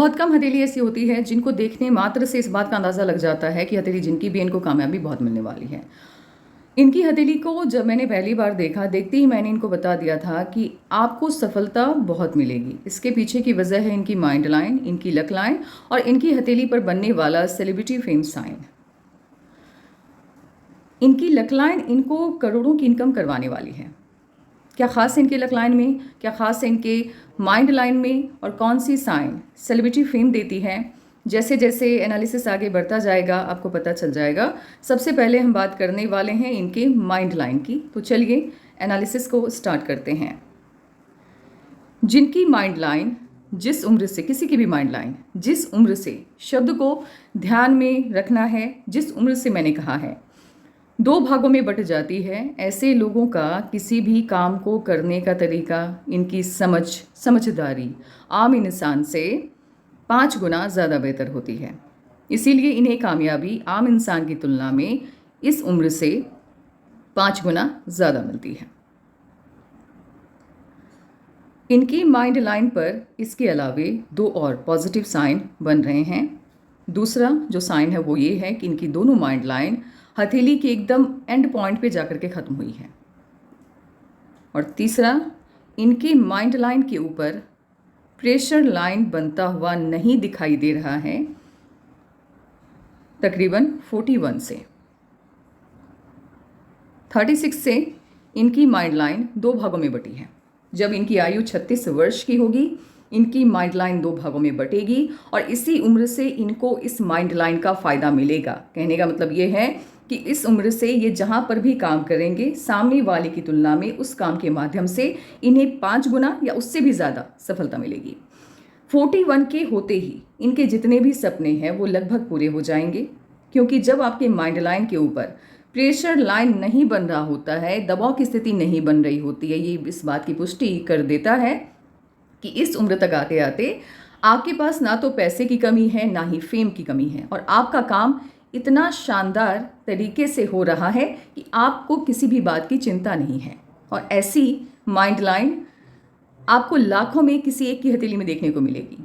बहुत कम हथेली ऐसी होती है जिनको देखने मात्र से इस बात का अंदाज़ा लग जाता है कि हथेली जिनकी भी इनको कामयाबी बहुत मिलने वाली है। इनकी हथेली को जब मैंने पहली बार देखा, देखते ही मैंने इनको बता दिया था कि आपको सफलता बहुत मिलेगी। इसके पीछे की वजह है इनकी माइंड लाइन, इनकी लक लाइन और इनकी हथेली पर बनने वाला सेलिब्रिटी फेम साइन। इनकी लक लाइन इनको करोड़ों की इनकम करवाने वाली है। क्या ख़ास है इनके लक लाइन में, क्या ख़ास है इनके माइंड लाइन में और कौन सी साइन सेलिब्रिटी फेम देती है, जैसे जैसे एनालिसिस आगे बढ़ता जाएगा आपको पता चल जाएगा। सबसे पहले हम बात करने वाले हैं इनके माइंड लाइन की, तो चलिए एनालिसिस को स्टार्ट करते हैं। जिनकी माइंड लाइन जिस उम्र से, किसी की भी माइंड लाइन जिस उम्र से शब्द को ध्यान में रखना है, जिस उम्र से मैंने कहा है, 2 भागों में बट जाती है, ऐसे लोगों का किसी भी काम को करने का तरीका, इनकी समझदारी आम इंसान से 5 गुना ज़्यादा बेहतर होती है। इसीलिए इन्हें कामयाबी आम इंसान की तुलना में इस उम्र से 5 गुना ज़्यादा मिलती है। इनकी माइंड लाइन पर इसके अलावे 2 और पॉजिटिव साइन बन रहे हैं। दूसरा जो साइन है वो ये है कि इनकी दोनों माइंड लाइन हथेली के एकदम एंड पॉइंट पे जाकर के ख़त्म हुई है। और तीसरा, इनके माइंड लाइन के ऊपर प्रेशर लाइन बनता हुआ नहीं दिखाई दे रहा है, तकरीबन 41 से 36 से इनकी माइंड लाइन 2 भागों में बटी है। जब इनकी आयु 36 वर्ष की होगी, इनकी माइंड लाइन 2 भागों में बटेगी और इसी उम्र से इनको इस माइंड लाइन का फ़ायदा मिलेगा। कहने का मतलब ये है कि इस उम्र से ये जहाँ पर भी काम करेंगे, सामने वाले की तुलना में उस काम के माध्यम से इन्हें 5 गुना या उससे भी ज़्यादा सफलता मिलेगी। 41 के होते ही इनके जितने भी सपने हैं वो लगभग पूरे हो जाएंगे, क्योंकि जब आपके माइंड लाइन के ऊपर प्रेशर लाइन नहीं बन रहा होता है, दबाव की स्थिति नहीं बन रही होती है, ये इस बात की पुष्टि कर देता है कि इस उम्र तक आते आते आपके पास ना तो पैसे की कमी है, ना ही फेम की कमी है और आपका काम इतना शानदार तरीके से हो रहा है कि आपको किसी भी बात की चिंता नहीं है। और ऐसी माइंड लाइन आपको लाखों में किसी एक की हथेली में देखने को मिलेगी।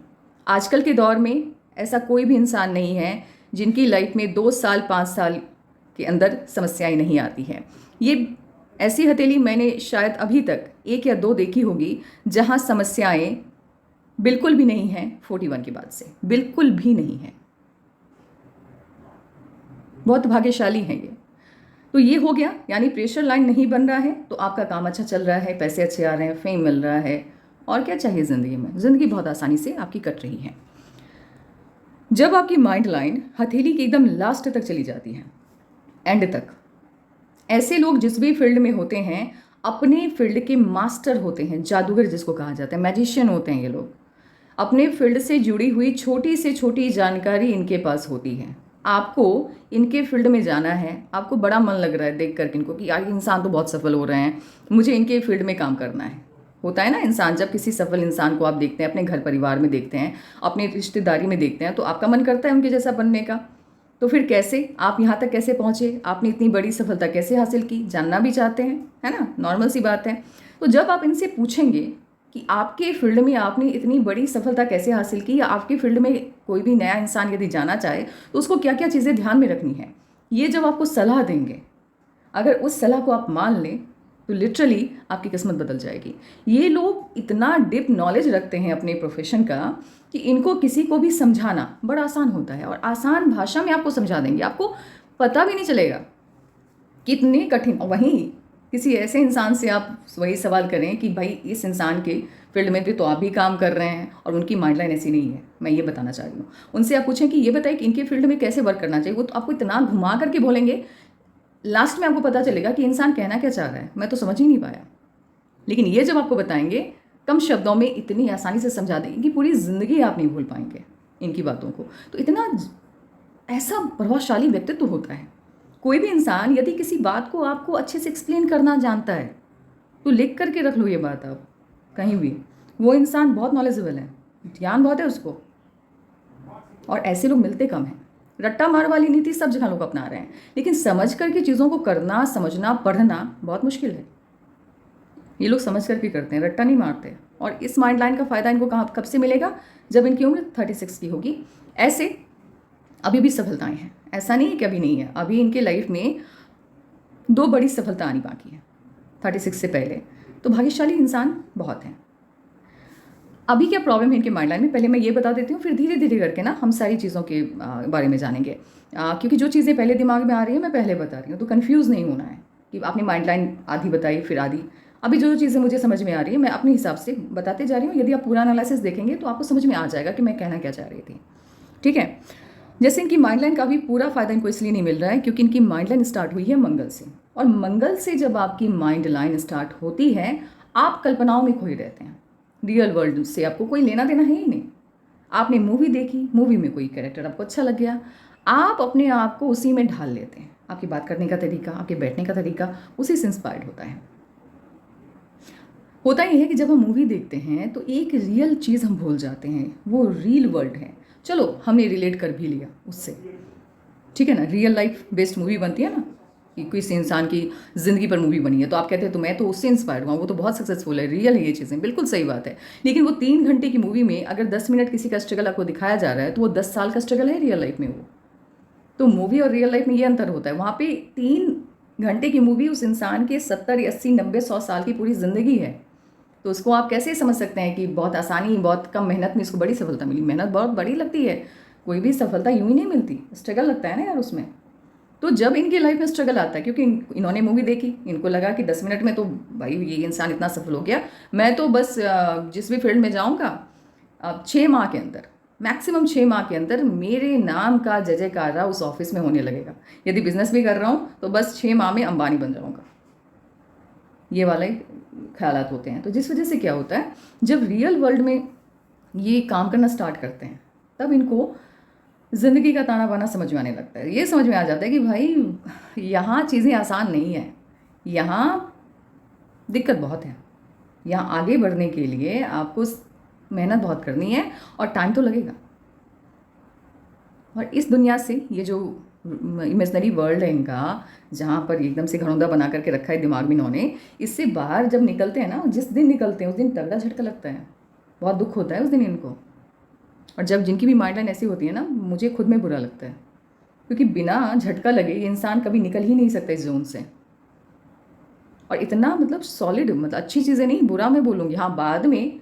आजकल के दौर में ऐसा कोई भी इंसान नहीं है जिनकी लाइफ में 2 साल 5 साल के अंदर समस्याएं नहीं आती हैं। ये ऐसी हथेली मैंने शायद अभी तक 1 या 2 देखी होगी जहां समस्याएं बिल्कुल भी नहीं हैं। 41 के बाद से बिल्कुल भी नहीं है। बहुत भाग्यशाली हैं ये। तो ये हो गया, यानी प्रेशर लाइन नहीं बन रहा है तो आपका काम अच्छा चल रहा है, पैसे अच्छे आ रहे हैं, फेम मिल रहा है, और क्या चाहिए ज़िंदगी में। ज़िंदगी बहुत आसानी से आपकी कट रही है। जब आपकी माइंड लाइन हथेली के एकदम लास्ट तक चली जाती है, एंड तक, ऐसे लोग जिस भी फील्ड में होते हैं अपने फील्ड के मास्टर होते हैं, जादूगर जिसको कहा जाता है, मैजिशियन होते हैं ये लोग। अपने फील्ड से जुड़ी हुई छोटी से छोटी जानकारी इनके पास होती है। आपको इनके फील्ड में जाना है, आपको बड़ा मन लग रहा है देख करके इनको कि यार इंसान तो बहुत सफल हो रहे हैं, मुझे इनके फील्ड में काम करना है। होता है ना इंसान, जब किसी सफल इंसान को आप देखते हैं, अपने घर परिवार में देखते हैं, अपनी रिश्तेदारी में देखते हैं, तो आपका मन करता है उनके जैसा बनने का। तो फिर कैसे आप यहाँ तक कैसे पहुँचे, आपने इतनी बड़ी सफलता कैसे हासिल की, जानना भी चाहते हैं, है ना, नॉर्मल सी बात है। तो जब आप इनसे पूछेंगे कि आपके फील्ड में आपने इतनी बड़ी सफलता कैसे हासिल की, या आपके फील्ड में कोई भी नया इंसान यदि जाना चाहे तो उसको क्या क्या चीज़ें ध्यान में रखनी है, ये जब आपको सलाह देंगे, अगर उस सलाह को आप मान लें तो लिटरली आपकी किस्मत बदल जाएगी। ये लोग इतना डीप नॉलेज रखते हैं अपने प्रोफेशन का कि इनको किसी को भी समझाना बड़ा आसान होता है और आसान भाषा में आपको समझा देंगे, आपको पता भी नहीं चलेगा कितने कठिन। वहीं किसी ऐसे इंसान से आप वही सवाल करें कि भाई इस इंसान के फील्ड में भी तो आप भी काम कर रहे हैं और उनकी माइंड लाइन ऐसी नहीं है, मैं ये बताना चाह रही हूँ। उनसे आप पूछें कि ये बताइए कि इनके फील्ड में कैसे वर्क करना चाहिए, वो तो आपको इतना घुमा करके बोलेंगे, लास्ट में आपको पता चलेगा कि इंसान कहना क्या चाह रहा है, मैं तो समझ ही नहीं पाया। लेकिन ये जब आपको बताएंगे कम शब्दों में, इतनी आसानी से समझा देंगे कि पूरी ज़िंदगी आप नहीं भूल पाएंगे इनकी बातों को। तो इतना ऐसा प्रभावशाली व्यक्तित्व होता है। कोई भी इंसान यदि किसी बात को आपको अच्छे से एक्सप्लेन करना जानता है तो लिख करके रख लो ये बात आप कहीं भी, वो इंसान बहुत नॉलेजेबल है, ज्ञान बहुत है उसको। और ऐसे लोग मिलते कम हैं। रट्टा मार वाली नीति सब जगह लोग अपना रहे हैं, लेकिन समझ करके चीज़ों को करना, समझना, पढ़ना बहुत मुश्किल है। ये लोग समझ करके करते हैं, रट्टा नहीं मारते। और इस माइंड लाइन का फ़ायदा इनको कब से मिलेगा? जब इनकी उम्र 36 की होगी। ऐसे अभी भी सफलताएं हैं, ऐसा नहीं है कि अभी नहीं है, अभी इनके लाइफ में 2 बड़ी सफलता आनी बाकी है 36 से पहले। तो भाग्यशाली इंसान बहुत हैं। अभी क्या प्रॉब्लम है इनके माइंड लाइन में, पहले मैं ये बता देती हूँ, फिर धीरे धीरे करके ना हम सारी चीज़ों के बारे में जानेंगे। क्योंकि जो चीज़ें पहले दिमाग में आ रही हैं मैं पहले बता रही हूँ, तो कन्फ्यूज़ नहीं होना है कि आपने माइंड लाइन आधी बताई फिर आधी। अभी जो जो चीज़ें मुझे समझ में आ रही है मैं अपने हिसाब से बताते जा रही हूँ। यदि आप पूरा एनालिसिस देखेंगे तो आपको समझ में आ जाएगा कि मैं कहना क्या चाह रही थी। ठीक है, जैसे इनकी माइंड लाइन का भी पूरा फ़ायदा इनको इसलिए नहीं मिल रहा है क्योंकि इनकी माइंड लाइन स्टार्ट हुई है मंगल से, और मंगल से जब आपकी माइंड लाइन स्टार्ट होती है आप कल्पनाओं में खोए रहते हैं। रियल वर्ल्ड से आपको कोई लेना देना है ही नहीं। आपने मूवी देखी, मूवी में कोई कैरेक्टर आपको अच्छा लग गया, आप अपने आप को उसी में ढाल लेते हैं। आपकी बात करने का तरीका, आपके बैठने का तरीका उसी से इंस्पायर्ड होता है। होता यह है कि जब हम मूवी देखते हैं तो एक रियल चीज़ हम भूल जाते हैं, वो रियल वर्ल्ड है। चलो हमने रिलेट कर भी लिया उससे, ठीक है ना, रियल लाइफ बेस्ड मूवी बनती है ना, कि किसी इंसान की ज़िंदगी पर मूवी बनी है तो आप कहते हैं तो मैं तो उससे इंस्पायर हुआ, वो तो बहुत सक्सेसफुल है, रियल है ये चीज़ें, बिल्कुल सही बात है। लेकिन वो 3 घंटे की मूवी में अगर 10 मिनट किसी का स्ट्रगल आपको दिखाया जा रहा है तो वो 10 साल का स्ट्रगल है रियल लाइफ में। वो तो मूवी और रियल लाइफ में ये अंतर होता है। वहाँ पे 3 घंटे की मूवी उस इंसान के 70, 80, 90, 100 साल की पूरी ज़िंदगी है। तो उसको आप कैसे समझ सकते हैं कि बहुत आसानी, बहुत कम मेहनत में इसको बड़ी सफलता मिली? मेहनत बहुत बड़ी लगती है, कोई भी सफलता यूं ही नहीं मिलती, स्ट्रगल लगता है ना यार उसमें। तो जब इनकी लाइफ में स्ट्रगल आता है, क्योंकि इन्होंने मूवी देखी, इनको लगा कि 10 मिनट में तो भाई ये इंसान इतना सफल हो गया, मैं तो बस जिस भी फील्ड में जाऊँगा 6 माह के अंदर, मैक्सिमम 6 माह के अंदर मेरे नाम का जय जयकारा उस ऑफिस में होने लगेगा। यदि बिजनेस भी कर रहा हूँ तो बस 6 माह में अंबानी बन जाऊँगा। ये वाले ख्यालात होते हैं। तो जिस वजह से क्या होता है, जब रियल वर्ल्ड में ये काम करना स्टार्ट करते हैं तब इनको ज़िंदगी का ताना बाना समझ में आने लगता है। ये समझ में आ जाता है कि भाई यहाँ चीज़ें आसान नहीं है, यहाँ दिक्कत बहुत है, यहाँ आगे बढ़ने के लिए आपको मेहनत बहुत करनी है और टाइम तो लगेगा। और इस दुनिया से, ये जो इमेजनरी वर्ल्ड है इनका, जहाँ पर एकदम से घरौंदा बना करके रखा है दिमाग में इन्होंने, इससे बाहर जब निकलते हैं ना, जिस दिन निकलते हैं उस दिन तगड़ा झटका लगता है, बहुत दुख होता है उस दिन इनको। और जब जिनकी भी माइंड लाइन ऐसी होती है ना, मुझे खुद में बुरा लगता है, क्योंकि बिना झटका लगे ये इंसान कभी निकल ही नहीं सकता इस जोन से। और इतना मतलब सॉलिड, मतलब अच्छी चीज़ें नहीं, बुरा मैं बोलूँगी, हाँ बाद में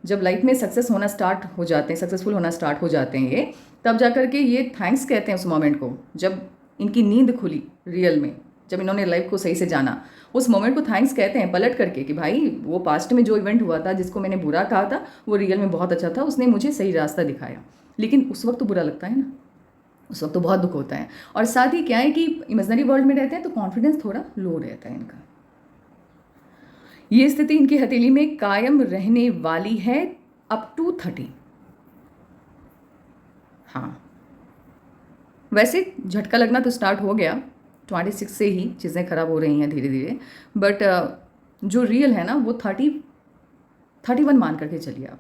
जब लाइफ में सक्सेस होना स्टार्ट हो जाते हैं, सक्सेसफुल होना स्टार्ट हो जाते हैं ये, तब जा कर के ये थैंक्स कहते हैं उस मोमेंट को, जब इनकी नींद खुली रियल में, जब इन्होंने लाइफ को सही से जाना, उस मोमेंट को थैंक्स कहते हैं पलट करके कि भाई वो पास्ट में जो इवेंट हुआ था, जिसको मैंने बुरा कहा था, वो रियल में बहुत अच्छा था, उसने मुझे सही रास्ता दिखाया। लेकिन उस वक्त तो बुरा लगता है ना, उस वक्त तो बहुत दुख होता है। और साथ ही क्या है कि इमेजनरी वर्ल्ड में रहते हैं तो कॉन्फिडेंस थोड़ा लो रहता है इनका। ये स्थिति इनकी हथेली में कायम रहने वाली है अप टू 30। हाँ, वैसे झटका लगना तो स्टार्ट हो गया 26 से ही, चीज़ें ख़राब हो रही हैं धीरे धीरे, बट जो रियल है ना वो 31 मान करके चलिए आप,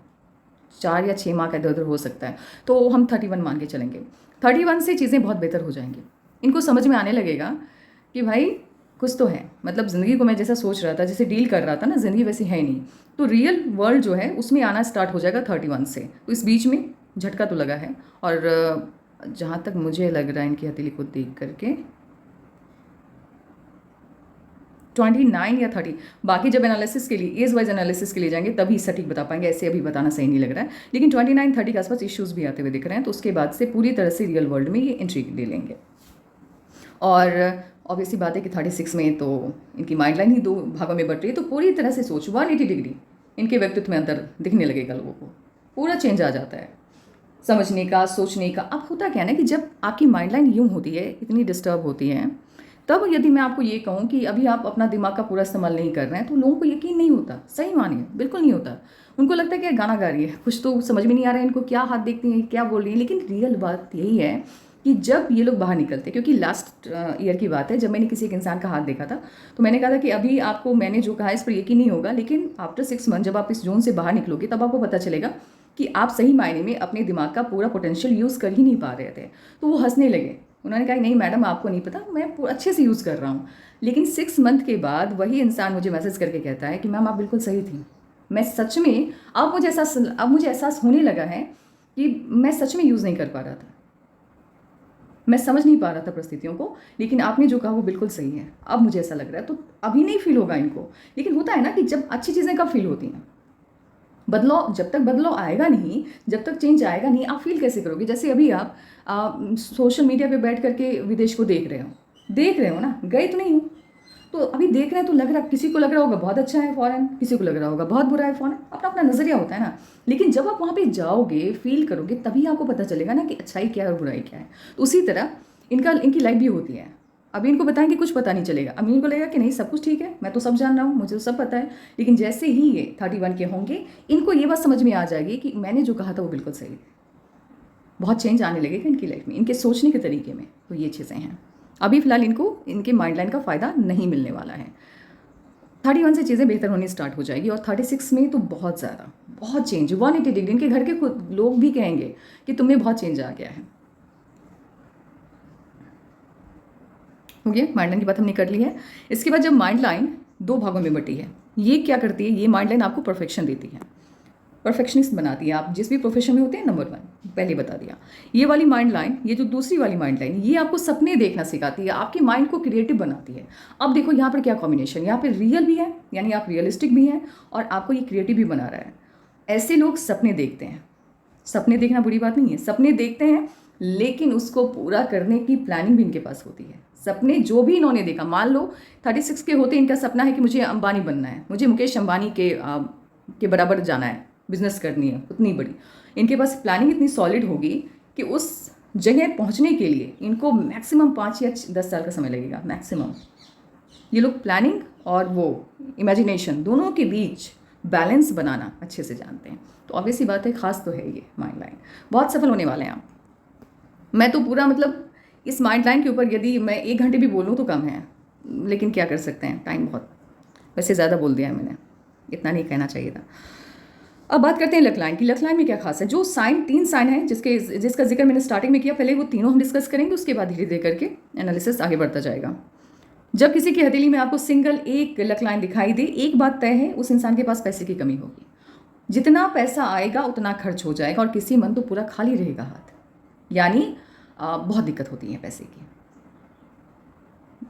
4 या 6 माह का इधर उधर हो सकता है, तो हम 31 मान के चलेंगे। 31 से चीज़ें बहुत बेहतर हो जाएंगी। इनको समझ में आने लगेगा कि भाई कुछ तो है, मतलब ज़िंदगी को मैं जैसा सोच रहा था, जैसे डील कर रहा था ना, ज़िंदगी वैसी है ही नहीं। तो रियल वर्ल्ड जो है उसमें आना स्टार्ट हो जाएगा 31 से। तो इस बीच में झटका तो लगा है। और जहाँ तक मुझे लग रहा है इनकी हथेली को देख करके 29 या 30, बाकी जब एनालिसिस के लिए, एज वाइज एनालिसिस के लिए जाएंगे तभी सटीक बता पाएंगे, ऐसे अभी बताना सही नहीं लग रहा है। लेकिन 29-30 के आसपास इश्यूज़ भी आते हुए दिख रहे हैं, तो उसके बाद से पूरी तरह से रियल वर्ल्ड में ये एंट्री ले लेंगे। और ऑब्वियसली बात है कि 36 में तो इनकी माइंड लाइन ही 2 भागों में बट रही है, तो पूरी तरह से सोच 180 डिग्री इनके व्यक्तित्व में अंतर दिखने लगेगा, लोगों को पूरा चेंज आ जाता है समझने का, सोचने का। अब होता क्या है ना कि जब आपकी माइंड लाइन यूँ होती है, इतनी डिस्टर्ब होती है, तब यदि मैं आपको ये कहूँ कि अभी आप अपना दिमाग का पूरा इस्तेमाल नहीं कर रहे हैं, तो लोगों को यकीन नहीं होता, सही मानिए बिल्कुल नहीं होता। उनको लगता है कि गाना गा रही है, कुछ तो समझ में नहीं आ रहा है इनको, क्या हाथ देखती हैं, क्या बोल रही हैं। लेकिन रियल बात यही है कि जब ये लोग बाहर निकलते, क्योंकि लास्ट ईयर की बात है, जब मैंने किसी एक इंसान का हाथ देखा था, तो मैंने कहा था कि अभी आपको मैंने जो कहा है इस पर यकीन नहीं होगा, लेकिन आफ्टर 6 मंथ जब आप इस जोन से बाहर निकलोगे तब आपको पता चलेगा कि आप सही मायने में अपने दिमाग का पूरा पोटेंशियल यूज़ कर ही नहीं पा रहे थे। तो वो हंसने लगे, उन्होंने कहा नहीं मैडम आपको नहीं पता, मैं अच्छे से यूज़ कर रहा हूँ। लेकिन 6 मंथ के बाद वही इंसान मुझे मैसेज करके कहता है कि मैम आप बिल्कुल सही थी, मैं सच में अब मुझे एहसास होने लगा है कि मैं सच में यूज़ नहीं कर पा रहा था, मैं समझ नहीं पा रहा था परिस्थितियों को, लेकिन आपने जो कहा वो बिल्कुल सही है। अब मुझे ऐसा लग रहा है, तो अभी नहीं फील होगा इनको, लेकिन होता है ना कि जब अच्छी चीज़ें कब फील होती हैं, बदलाव जब तक बदलाव आएगा नहीं, जब तक चेंज आएगा नहीं, आप फील कैसे करोगे? जैसे अभी आप सोशल मीडिया पे बैठ करके विदेश को देख रहे हो ना, गए तो नहीं हो, तो अभी देख रहे हैं तो लग रहा, किसी को लग रहा होगा बहुत अच्छा है फॉरेन, किसी को लग रहा होगा बहुत बुरा है फॉरेन, अपना अपना नज़रिया होता है ना। लेकिन जब आप वहाँ पे जाओगे, फील करोगे, तभी आपको पता चलेगा ना कि अच्छाई क्या है और बुराई क्या है। तो उसी तरह इनकी लाइफ भी होती है। अभी इनको बताएंगे कुछ पता नहीं चलेगा, अभी इनको लगेगा कि नहीं सब कुछ ठीक है, मैं तो सब जान रहा हूँ, मुझे तो सब पता है। लेकिन जैसे ही ये 31 के होंगे, इनको ये बात समझ में आ जाएगी कि मैंने जो कहा था वो बिल्कुल सही है। बहुत चेंज आने लगेगा इनकी लाइफ में, इनके सोचने के तरीके में। तो ये चीज़ें हैं। अभी फिलहाल इनको इनके माइंड लाइन का फ़ायदा नहीं मिलने वाला है। 31 से चीज़ें बेहतर होनी स्टार्ट हो जाएगी, और 36 में तो बहुत ज़्यादा, बहुत चेंज, 180 डिग्री। इनके घर के खुद लोग भी कहेंगे कि तुम्हें बहुत चेंज आ गया है। हो गया, माइंड लाइन की बात हमने कर ली है। इसके बाद जब माइंड लाइन 2 भागों में बटी है, ये क्या करती है? ये माइंड लाइन आपको परफेक्शन देती है, परफेक्शनिस्ट बनाती है। आप जिस भी प्रोफेशन में होते हैं, नंबर 1 पहले बता दिया। ये वाली माइंड लाइन, ये जो दूसरी वाली माइंड लाइन, ये आपको सपने देखना सिखाती है, आपके माइंड को क्रिएटिव बनाती है। अब देखो यहाँ पर क्या कॉम्बिनेशन, यहाँ पर रियल भी है, यानी आप रियलिस्टिक भी हैं, और आपको ये क्रिएटिव भी बना रहा है। ऐसे लोग सपने देखते हैं, सपने देखना बुरी बात नहीं है, सपने देखते हैं, लेकिन उसको पूरा करने की प्लानिंग भी इनके पास होती है। सपने जो भी इन्होंने देखा, मान लो 36 के होते इनका सपना है कि मुझे अंबानी बनना है, मुझे मुकेश अंबानी के बराबर जाना है, बिजनेस करनी है उतनी बड़ी। इनके पास प्लानिंग इतनी सॉलिड होगी कि उस जगह पहुंचने के लिए इनको मैक्सिमम 5 या 10 साल का समय लगेगा, मैक्सिमम। ये लोग प्लानिंग और वो इमेजिनेशन दोनों के बीच बैलेंस बनाना अच्छे से जानते हैं। तो ऑब्वियस सी बात है, खास तो है ये माइंड लाइन, बहुत सफल होने वाले हैं आप। मैं तो पूरा मतलब इस माइंड लाइन के ऊपर यदि मैं 1 घंटे भी बोलूँ तो कम है, लेकिन क्या कर सकते हैं, टाइम बहुत, वैसे ज़्यादा बोल दिया है मैंने, इतना नहीं कहना चाहिए था। अब बात करते हैं लक लाइन की। लक लाइन में क्या खास है? जो साइन, 3 साइन है जिसका जिक्र मैंने स्टार्टिंग में किया, पहले वो तीनों हम डिस्कस करेंगे, उसके बाद धीरे धीरे करके एनालिसिस आगे बढ़ता जाएगा। जब किसी की हथेली में आपको सिंगल एक लक लाइन दिखाई दे, एक बात तय है, उस इंसान के पास पैसे की कमी होगी। जितना पैसा आएगा उतना खर्च हो जाएगा, और किसी मन तो पूरा खाली रहेगा हाथ, यानी बहुत दिक्कत होती है पैसे की,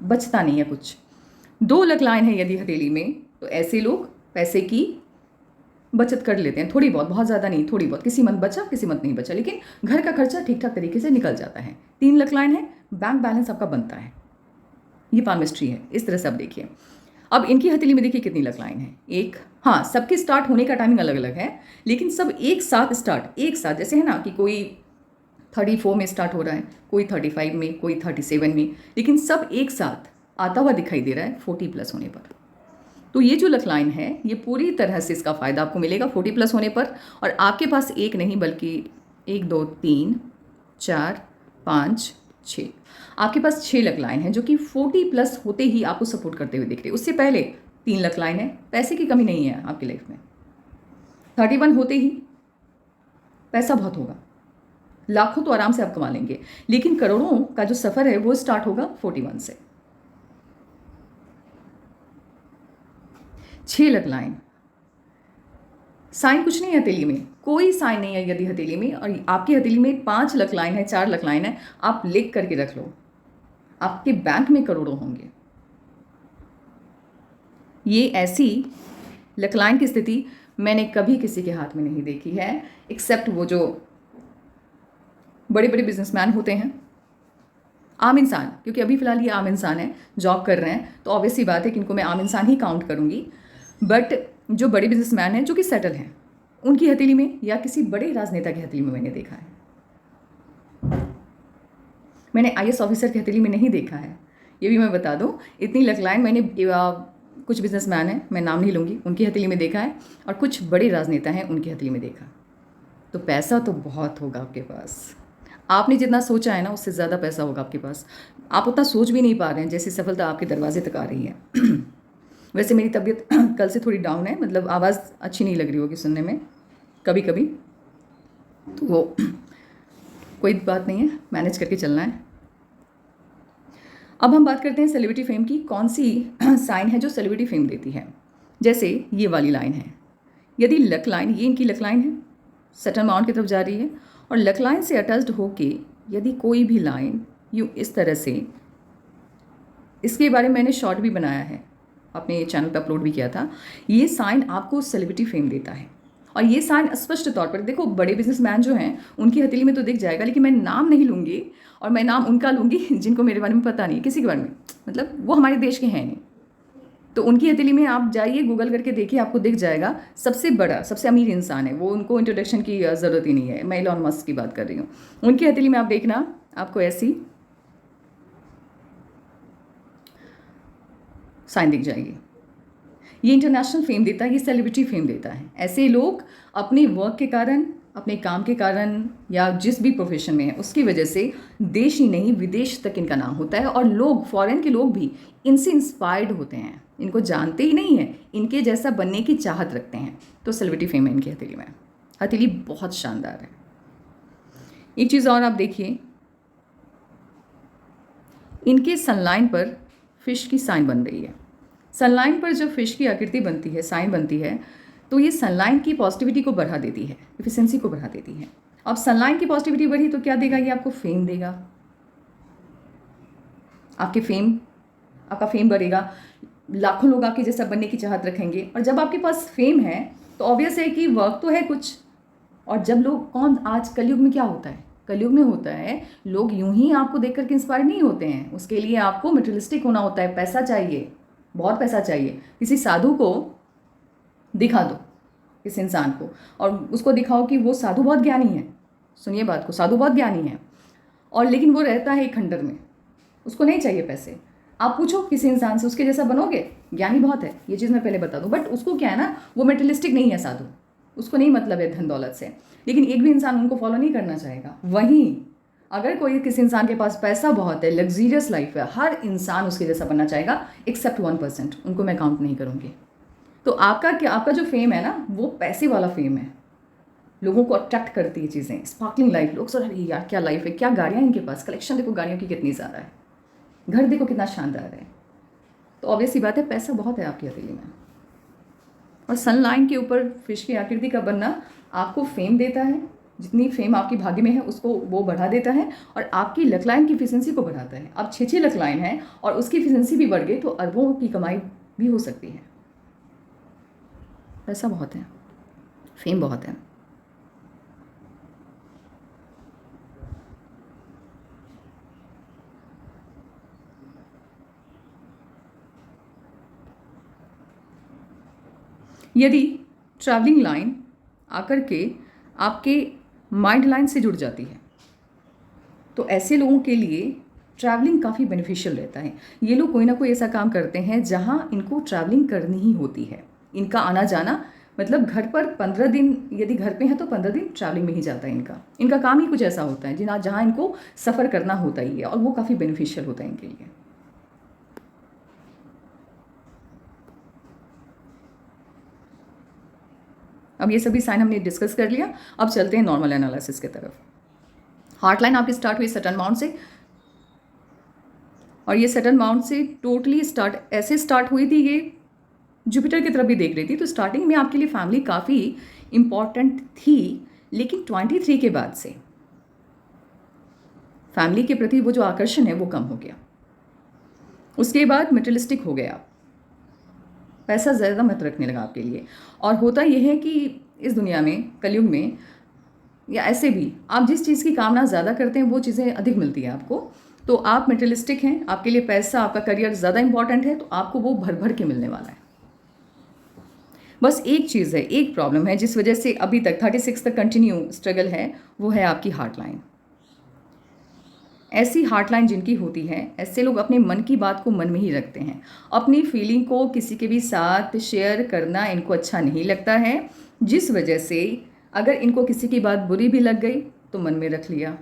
बचता नहीं है कुछ। 2 लक लाइन है यदि हथेली में, तो ऐसे लोग पैसे की बचत कर लेते हैं, थोड़ी बहुत, बहुत ज़्यादा नहीं, थोड़ी बहुत, किसी मंथ बचा किसी मंथ नहीं बचा, लेकिन घर का खर्चा ठीक ठाक तरीके से निकल जाता है। 3 लक लाइन है, बैंक बैलेंस आपका बनता है, ये पामिस्ट्री है। इस तरह से आप देखिए। अब इनकी हथेली में देखिए कितनी लक लाइन है, एक। हाँ, सबके स्टार्ट होने का टाइमिंग अलग अलग है, लेकिन सब एक साथ स्टार्ट, एक साथ, जैसे है ना कि कोई 34 में स्टार्ट हो रहा है, कोई 35 में, कोई 37 में, लेकिन सब एक साथ आता हुआ दिखाई दे रहा है 40 प्लस होने पर। तो ये जो लक लाइन है, ये पूरी तरह से इसका फ़ायदा आपको मिलेगा 40 प्लस होने पर। और आपके पास एक नहीं बल्कि 1 2 3 4 5 6, आपके पास 6 लक लाइन है, जो कि 40 प्लस होते ही आपको सपोर्ट करते हुए दिख रहे हैं। उससे पहले 3 लक लाइन है, पैसे की कमी नहीं है आपकी लाइफ में। 31 होते ही पैसा बहुत होगा, लाखों तो आराम से आप कमा लेंगे, लेकिन करोड़ों का जो सफ़र है वो स्टार्ट होगा 41 से। 6 लक लाइन, साइन कुछ नहीं है हथेली में, कोई साइन नहीं है यदि हथेली में, और आपकी हथेली में 5 लक लाइन है, 4 लक लाइन है, आप लिख करके रख लो, आपके बैंक में करोड़ों होंगे। ये ऐसी लक लाइन की स्थिति मैंने कभी किसी के हाथ में नहीं देखी है, एक्सेप्ट वो जो बड़े बड़े बिजनेसमैन होते हैं, आम इंसान, क्योंकि अभी फिलहाल ये आम इंसान है, जॉब कर रहे हैं, तो ऑब्वियस सी बात है कि इनको मैं आम इंसान ही काउंट करूंगी। बट जो बड़े बिजनेसमैन हैं जो कि सेटल हैं, उनकी हथेली में या किसी बड़े राजनेता की हथेली में मैंने देखा है। मैंने IAS ऑफिसर की हथेली में नहीं देखा है, ये भी मैं बता दूं। इतनी लक लाइन मैंने कुछ बिजनेसमैन हैं, मैं नाम नहीं लूँगी, उनकी हथेली में देखा है, और कुछ बड़े राजनेता हैं उनकी हथेली में देखा। तो पैसा तो बहुत होगा आपके पास, आपने जितना सोचा है ना उससे ज़्यादा पैसा होगा आपके पास। आप उतना सोच भी नहीं पा रहे हैं जैसी सफलता आपके दरवाजे तक आ रही है। वैसे मेरी तबीयत कल से थोड़ी डाउन है, मतलब आवाज़ अच्छी नहीं लग रही होगी सुनने में कभी कभी, तो वो कोई बात नहीं है, मैनेज करके चलना है। अब हम बात करते हैं सेलिब्रिटी फेम की। कौन सी साइन है जो सेलिब्रिटी फेम देती है? जैसे ये वाली लाइन है, यदि लक लाइन, ये इनकी लक लाइन है, सटर्न माउंट की तरफ जा रही है, और लक लाइन से अटैच्ड होके यदि कोई भी लाइन यूँ इस तरह से, इसके बारे में मैंने शॉर्ट भी बनाया है, अपने चैनल पे अपलोड भी किया था, ये साइन आपको सेलिब्रिटी फेम देता है। और ये साइन स्पष्ट तौर पर देखो, बड़े बिजनेसमैन जो हैं उनकी हथेली में तो दिख जाएगा, लेकिन मैं नाम नहीं लूँगी, और मैं नाम उनका लूँगी जिनको मेरे बारे में पता नहीं, किसी के बारे में, मतलब वो हमारे देश के हैं नहीं। तो उनकी हथेली में आप जाइए, गूगल करके देखिए, आपको दिख जाएगा सबसे बड़ा, सबसे अमीर इंसान है वो, उनको इंट्रोडक्शन की ज़रूरत ही नहीं है। मैं इलॉन मस्क की बात कर रही हूँ। उनकी हथेली में आप देखना, आपको ऐसी साइन दिख जाएगी। ये इंटरनेशनल फेम देता है, ये सेलिब्रिटी फेम देता है। ऐसे लोग अपने वर्क के कारण, अपने काम के कारण, या जिस भी प्रोफेशन में है उसकी वजह से देश ही नहीं विदेश तक इनका नाम होता है, और लोग, फॉरेन के लोग भी इनसे इंस्पायर्ड होते हैं। इनको जानते ही नहीं है, इनके जैसा बनने की चाहत रखते हैं। तो सेलिब्रिटी फेम है इनकी हथेली में। हथेली बहुत शानदार है। एक चीज़ और आप देखिए, इनके सनलाइन पर फिश की साइन बन रही है। सनलाइन पर जब फिश की आकृति बनती है, साइन बनती है, तो ये सनलाइन की पॉजिटिविटी को बढ़ा देती है, एफिशिएंसी को बढ़ा देती है। अब सनलाइन की पॉजिटिविटी बढ़ी तो क्या देगा? ये आपको फेम देगा। आपका फेम बढ़ेगा, लाखों लोग आपके जैसा बनने की चाहत रखेंगे। और जब आपके पास फेम है तो ऑब्वियस है कि वर्क तो है कुछ। और जब लोग, आज कलयुग में क्या होता है, कलयुग में होता है लोग यूं ही आपको देख करके इंस्पायर नहीं होते हैं। उसके लिए आपको मटेरियलिस्टिक होना होता है, पैसा चाहिए, बहुत पैसा चाहिए। किसी साधु को दिखा दो, इस इंसान को, और उसको दिखाओ कि वो साधु बहुत ज्ञानी है। सुनिए बात को, साधु बहुत ज्ञानी है, और लेकिन वो रहता है एक खंडर में, उसको नहीं चाहिए पैसे। आप पूछो किसी इंसान से, उसके जैसा बनोगे? ज्ञानी बहुत है, ये चीज़ मैं पहले बता दूं, बट उसको क्या है ना, वो मेटेरियलिस्टिक नहीं है साधु, उसको नहीं मतलब है धन दौलत से। लेकिन एक भी इंसान उनको फॉलो नहीं करना चाहेगा। वहीं अगर कोई, किसी इंसान के पास पैसा बहुत है, लग्जीरियस लाइफ है, हर इंसान उसके जैसा बनना चाहेगा, एक्सेप्ट 1%, उनको मैं काउंट नहीं करूँगी। तो आपका जो फेम है ना, वो पैसे वाला फेम है। लोगों को अट्रैक्ट करती है चीज़ें, स्पार्कलिंग लाइफ। लोग सोच रहे यार क्या लाइफ है, क्या गाड़ियाँ इनके पास, कलेक्शन देखो गाड़ियों की कितनी ज़्यादा है, घर देखो कितना शानदार है। तो ऑब्वियस सी बात है, पैसा बहुत है आपकी हथेली में। और सनलाइन के ऊपर फिश की आकृति का बनना आपको फेम देता है। जितनी फेम आपकी भाग्य में है उसको वो बढ़ा देता है, और आपकी लक लाइन की एफिशिएंसी को बढ़ाता है। अब 6 लक लाइन है और उसकी एफिशिएंसी भी बढ़ गई तो अरबों की कमाई भी हो सकती है। पैसा बहुत है, फेम बहुत है। यदि ट्रैवलिंग लाइन आकर के आपके माइंड लाइन से जुड़ जाती है तो ऐसे लोगों के लिए ट्रैवलिंग काफ़ी बेनिफिशियल रहता है। ये लोग कोई ना कोई ऐसा काम करते हैं जहां इनको ट्रैवलिंग करनी ही होती है। इनका आना जाना, मतलब घर पर 15 दिन, यदि घर पे हैं तो 15 दिन ट्रैवलिंग में ही जाता है इनका काम ही कुछ ऐसा होता है जहाँ इनको सफ़र करना होता ही है, और वो काफ़ी बेनिफिशियल होता है इनके लिए। अब ये सभी साइन हमने डिस्कस कर लिया, अब चलते हैं नॉर्मल एनालिसिस की तरफ। हार्ट लाइन आपकी स्टार्ट हुई सटर्न माउंट से, और ये सटर्न माउंट से टोटली ऐसे स्टार्ट हुई थी, ये जुपिटर की तरफ भी देख रही थी। तो स्टार्टिंग में आपके लिए फैमिली काफ़ी इम्पॉर्टेंट थी, लेकिन 23 के बाद से फैमिली के प्रति वो जो आकर्षण है वो कम हो गया। उसके बाद मटेरियलिस्टिक हो गया, पैसा ज़्यादा मत रखने लगा आपके लिए। और होता यह है कि इस दुनिया में, कलयुग में, या ऐसे भी, आप जिस चीज़ की कामना ज़्यादा करते हैं वो चीज़ें अधिक मिलती हैं आपको। तो आप मटेरियलिस्टिक हैं, आपके लिए पैसा, आपका करियर ज़्यादा इंपॉर्टेंट है, तो आपको वो भर भर के मिलने वाला है। बस एक चीज़ है, एक प्रॉब्लम है जिस वजह से अभी तक 36 तक कंटिन्यू स्ट्रगल है, वो है आपकी हार्ट लाइन। ऐसी हार्ट लाइन जिनकी होती है, ऐसे लोग अपने मन की बात को मन में ही रखते हैं। अपनी फीलिंग को किसी के भी साथ शेयर करना इनको अच्छा नहीं लगता है, जिस वजह से अगर इनको किसी की बात बुरी भी लग गई तो मन में रख लिया।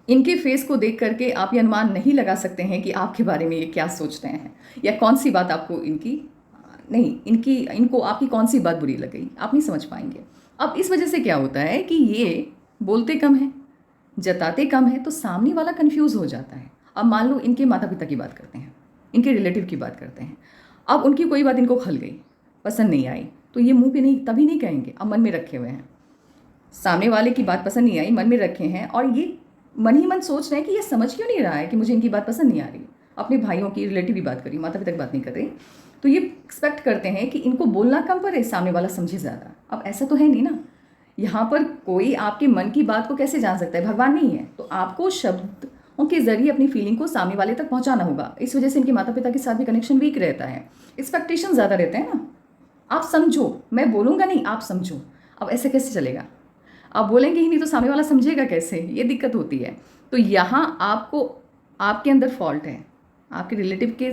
इनके फेस को देख करके आप ये अनुमान नहीं लगा सकते हैं कि आपके बारे में ये क्या सोचते हैं, या कौन सी बात आपको इनको आपकी कौन सी बात बुरी लग गई, आप नहीं समझ पाएंगे। अब इस वजह से क्या होता है कि ये बोलते कम हैं, जताते कम है, तो सामने वाला कंफ्यूज हो जाता है। अब मान लो इनके माता पिता की बात करते हैं, इनके रिलेटिव की बात करते हैं, अब उनकी कोई बात इनको खल गई, पसंद नहीं आई, तो ये मुंह पे नहीं, तभी नहीं कहेंगे, अब मन में रखे हुए हैं, सामने वाले की बात पसंद नहीं आई, मन में रखे हैं, और ये मन ही मन सोच रहे हैं कि ये समझ क्यों नहीं रहा है कि मुझे इनकी बात पसंद नहीं आ रही। अपने भाइयों की, रिलेटिव की बात करी, माता पिता की बात नहीं कर रही, तो ये एक्सपेक्ट करते हैं कि इनको बोलना कम पड़े, सामने वाला समझे ज़्यादा। अब ऐसा तो है नहीं ना, यहाँ पर कोई आपके मन की बात को कैसे जान सकता है, भगवान नहीं है। तो आपको शब्दों के जरिए अपनी फीलिंग को सामने वाले तक पहुँचाना होगा। इस वजह से इनके माता पिता के साथ भी कनेक्शन वीक रहता है, एक्सपेक्टेशन ज़्यादा रहते हैं ना। आप समझो, मैं बोलूँगा नहीं, आप समझो। अब ऐसे कैसे चलेगा, आप बोलेंगे ही नहीं तो सामने वाला समझेगा कैसे, ये दिक्कत होती है। तो यहाँ आपको, आपके अंदर फॉल्ट है, आपके रिलेटिव के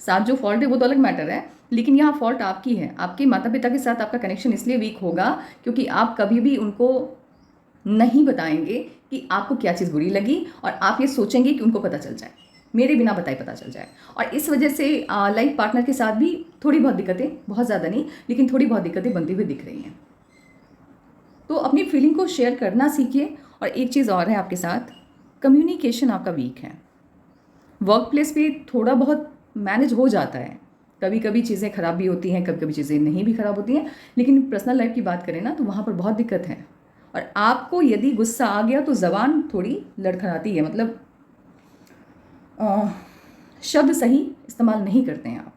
साथ जो फॉल्ट है वो तो अलग मैटर है, लेकिन यहाँ फॉल्ट आपकी है। आपके माता पिता के साथ आपका कनेक्शन इसलिए वीक होगा क्योंकि आप कभी भी उनको नहीं बताएंगे कि आपको क्या चीज़ बुरी लगी, और आप ये सोचेंगे कि उनको पता चल जाए, मेरे बिना बताए पता चल जाए। और इस वजह से लाइफ पार्टनर के साथ भी थोड़ी बहुत दिक्कतें, बहुत ज़्यादा नहीं लेकिन थोड़ी बहुत दिक्कतें बनती हुई दिख रही हैं। तो अपनी फीलिंग को शेयर करना सीखिए। और एक चीज़ और है आपके साथ, कम्युनिकेशन आपका वीक है। वर्क प्लेस पे थोड़ा बहुत मैनेज हो जाता है, कभी कभी चीज़ें ख़राब भी होती हैं, कभी कभी चीज़ें नहीं भी ख़राब होती हैं, लेकिन पर्सनल लाइफ की बात करें ना तो वहाँ पर बहुत दिक्कत है। और आपको यदि गुस्सा आ गया तो ज़बान थोड़ी लड़खड़ाती है, मतलब शब्द सही इस्तेमाल नहीं करते हैं आप।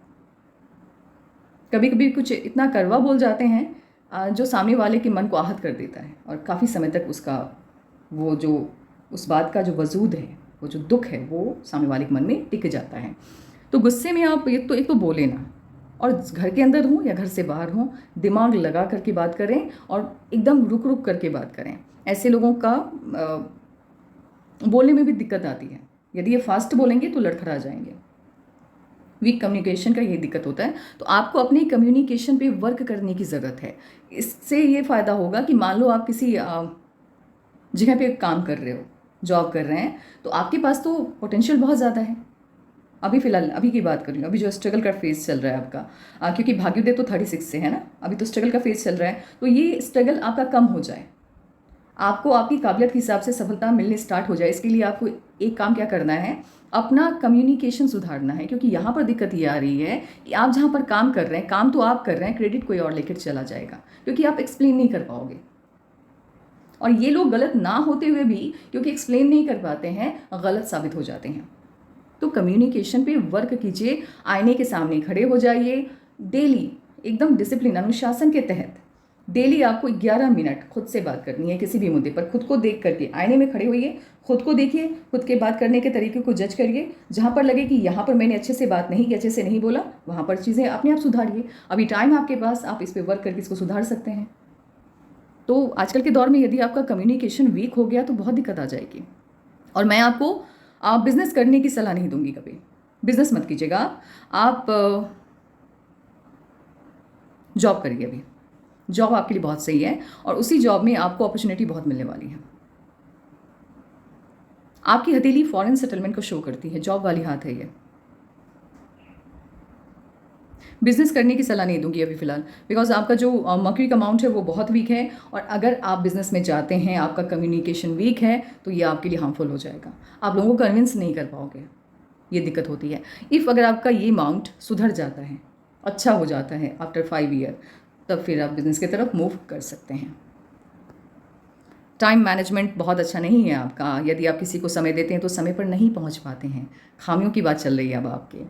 कभी कभी कुछ इतना कड़वा बोल जाते हैं जो सामने वाले के मन को आहत कर देता है, और काफ़ी समय तक उसका वो जो उस बात का जो वजूद है, वो जो दुख है, वो सामने वाले के मन में टिक जाता है। तो गुस्से में आप एक तो बोले ना, और घर के अंदर हों या घर से बाहर हों, दिमाग लगा करके बात करें और एकदम रुक रुक करके बात करें। ऐसे लोगों का बोलने में भी दिक्कत आती है, यदि ये फास्ट बोलेंगे तो लड़खड़ा जाएंगे। वीक कम्युनिकेशन का ये दिक्कत होता है। तो आपको अपने कम्युनिकेशन पे वर्क करने की ज़रूरत है। इससे ये फ़ायदा होगा कि मान लो आप किसी जगह पे काम कर रहे हो, जॉब कर रहे हैं, तो आपके पास तो पोटेंशियल बहुत ज़्यादा है। अभी फ़िलहाल अभी की बात कर रही हूँ, अभी जो स्ट्रगल का फेज़ चल रहा है आपका, क्योंकि भाग्योदय तो 36 से है ना, अभी तो स्ट्रगल का फेज़ चल रहा है। तो ये स्ट्रगल आपका कम हो जाए, आपको आपकी काबिलियत के हिसाब से सफलता मिलनी स्टार्ट हो जाए, इसके लिए आपको एक काम क्या करना है, अपना कम्युनिकेशन सुधारना है। क्योंकि यहाँ पर दिक्कत ये आ रही है कि आप जहाँ पर काम कर रहे हैं, काम तो आप कर रहे हैं, क्रेडिट कोई और लेकर चला जाएगा, क्योंकि आप एक्सप्लेन नहीं कर पाओगे। और ये लोग गलत ना होते हुए भी क्योंकि एक्सप्लेन नहीं कर पाते हैं, गलत साबित हो जाते हैं। तो कम्युनिकेशन पे वर्क कीजिए, आईने के सामने खड़े हो जाइए, डेली एकदम डिसिप्लिन, अनुशासन के तहत डेली आपको 11 मिनट खुद से बात करनी है किसी भी मुद्दे पर। खुद को देख करके आईने में खड़े होइए, खुद को देखिए, खुद के बात करने के तरीके को जज करिए। जहाँ पर लगे कि यहाँ पर मैंने अच्छे से बात नहीं की, अच्छे से नहीं बोला, वहाँ पर चीज़ें अपने आप सुधारिए। अभी टाइम आपके पास, आप इस पर वर्क करके इसको सुधार सकते हैं। तो आजकल के दौर में यदि आपका कम्युनिकेशन वीक हो गया तो बहुत दिक्कत आ जाएगी। और मैं आपको बिज़नेस करने की सलाह नहीं दूंगी, कभी बिज़नेस मत कीजिएगा। आप जॉब करिए, अभी जॉब आपके लिए बहुत सही है, और उसी जॉब में आपको अपॉर्चुनिटी बहुत मिलने वाली है। आपकी हथेली फॉरेन सेटलमेंट को शो करती है, जॉब वाली हाथ है ये। बिज़नेस करने की सलाह नहीं दूंगी अभी फ़िलहाल, बिकॉज आपका जो मर्क्यूरी का अमाउंट है वो बहुत वीक है, और अगर आप बिज़नेस में जाते हैं, आपका कम्युनिकेशन वीक है, तो ये आपके लिए हार्मफुल हो जाएगा। आप लोगों को कन्विंस नहीं कर पाओगे, ये दिक्कत होती है। इफ़ अगर आपका ये अमाउंट सुधर जाता है, अच्छा हो जाता है आफ्टर 5 ईयर, तब फिर आप बिज़नेस की तरफ मूव कर सकते हैं। टाइम मैनेजमेंट बहुत अच्छा नहीं है आपका। यदि आप किसी को समय देते हैं तो समय पर नहीं पहुंच पाते हैं। खामियों की बात चल रही है अब आपके।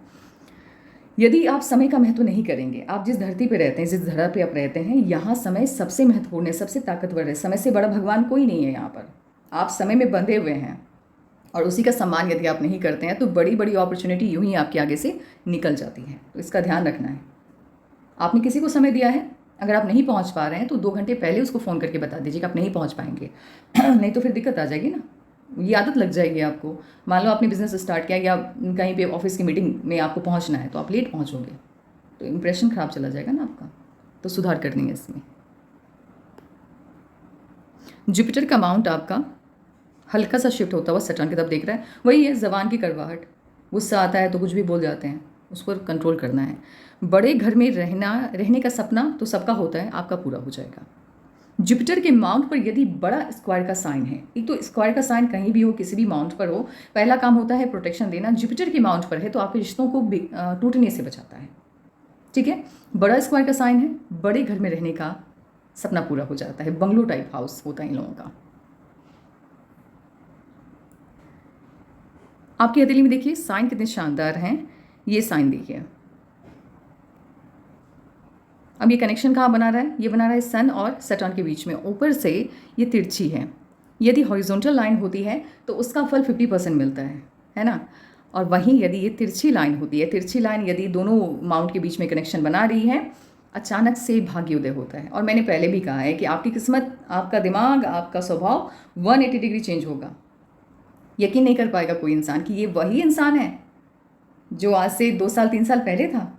यदि आप समय का महत्व नहीं करेंगे, आप जिस धरती पर रहते हैं, जिस धरा पे आप रहते हैं, यहाँ समय सबसे महत्वपूर्ण है, सबसे ताकतवर है। समय से बड़ा भगवान कोई नहीं है यहाँ पर। आप समय में बंधे हुए हैं, और उसी का सम्मान यदि आप नहीं करते हैं तो बड़ी बड़ी अपॉर्चुनिटी यूं ही आपके आगे से निकल जाती है। तो इसका ध्यान रखना है। आपने किसी को समय दिया है, अगर आप नहीं पहुंच पा रहे हैं तो 2 घंटे पहले उसको फ़ोन करके बता दीजिए कि आप नहीं पहुंच पाएंगे नहीं तो फिर दिक्कत आ जाएगी ना, ये आदत लग जाएगी आपको। मान लो आपने बिज़नेस स्टार्ट किया या कहीं पे ऑफिस की मीटिंग में आपको पहुंचना है, तो आप लेट पहुंचोगे तो इंप्रेशन ख़राब चला जाएगा ना आपका। तो सुधार करनी है इसमें। जुपिटर का अमाउंट आपका हल्का सा शिफ्ट होता हुआ सैटर्न की तरफ देख रहा है। वही है ज़बान की कड़वाहट, गुस्सा आता है तो कुछ भी बोल जाते हैं, उसको कंट्रोल करना है। बड़े घर में रहने का सपना तो सबका होता है, आपका पूरा हो जाएगा। जुपिटर के माउंट पर यदि बड़ा स्क्वायर का साइन है, एक तो स्क्वायर का साइन कहीं भी हो, किसी भी माउंट पर हो, पहला काम होता है प्रोटेक्शन देना। जुपिटर के माउंट पर है तो आपके रिश्तों को टूटने से बचाता है। ठीक है, बड़ा स्क्वायर का साइन है, बड़े घर में रहने का सपना पूरा हो जाता है, बंगलो टाइप हाउस होता है इन लोगों का। आपकी हथेली में देखिए साइन कितने शानदार हैं, ये साइन देखिए। अब ये कनेक्शन कहाँ बना रहा है, ये बना रहा है सन और सैटर्न के बीच में, ऊपर से ये तिरछी है। यदि हॉरिजॉन्टल लाइन होती है तो उसका फल 50% मिलता है ना। और वहीं यदि ये तिरछी लाइन होती है, तिरछी लाइन यदि दोनों माउंट के बीच में कनेक्शन बना रही है, अचानक से भाग्योदय होता है। और मैंने पहले भी कहा है कि आपकी किस्मत, आपका दिमाग, आपका स्वभाव 180 डिग्री चेंज होगा। यकीन नहीं कर पाएगा कोई इंसान कि ये वही इंसान है जो आज से 2 साल 3 साल पहले था।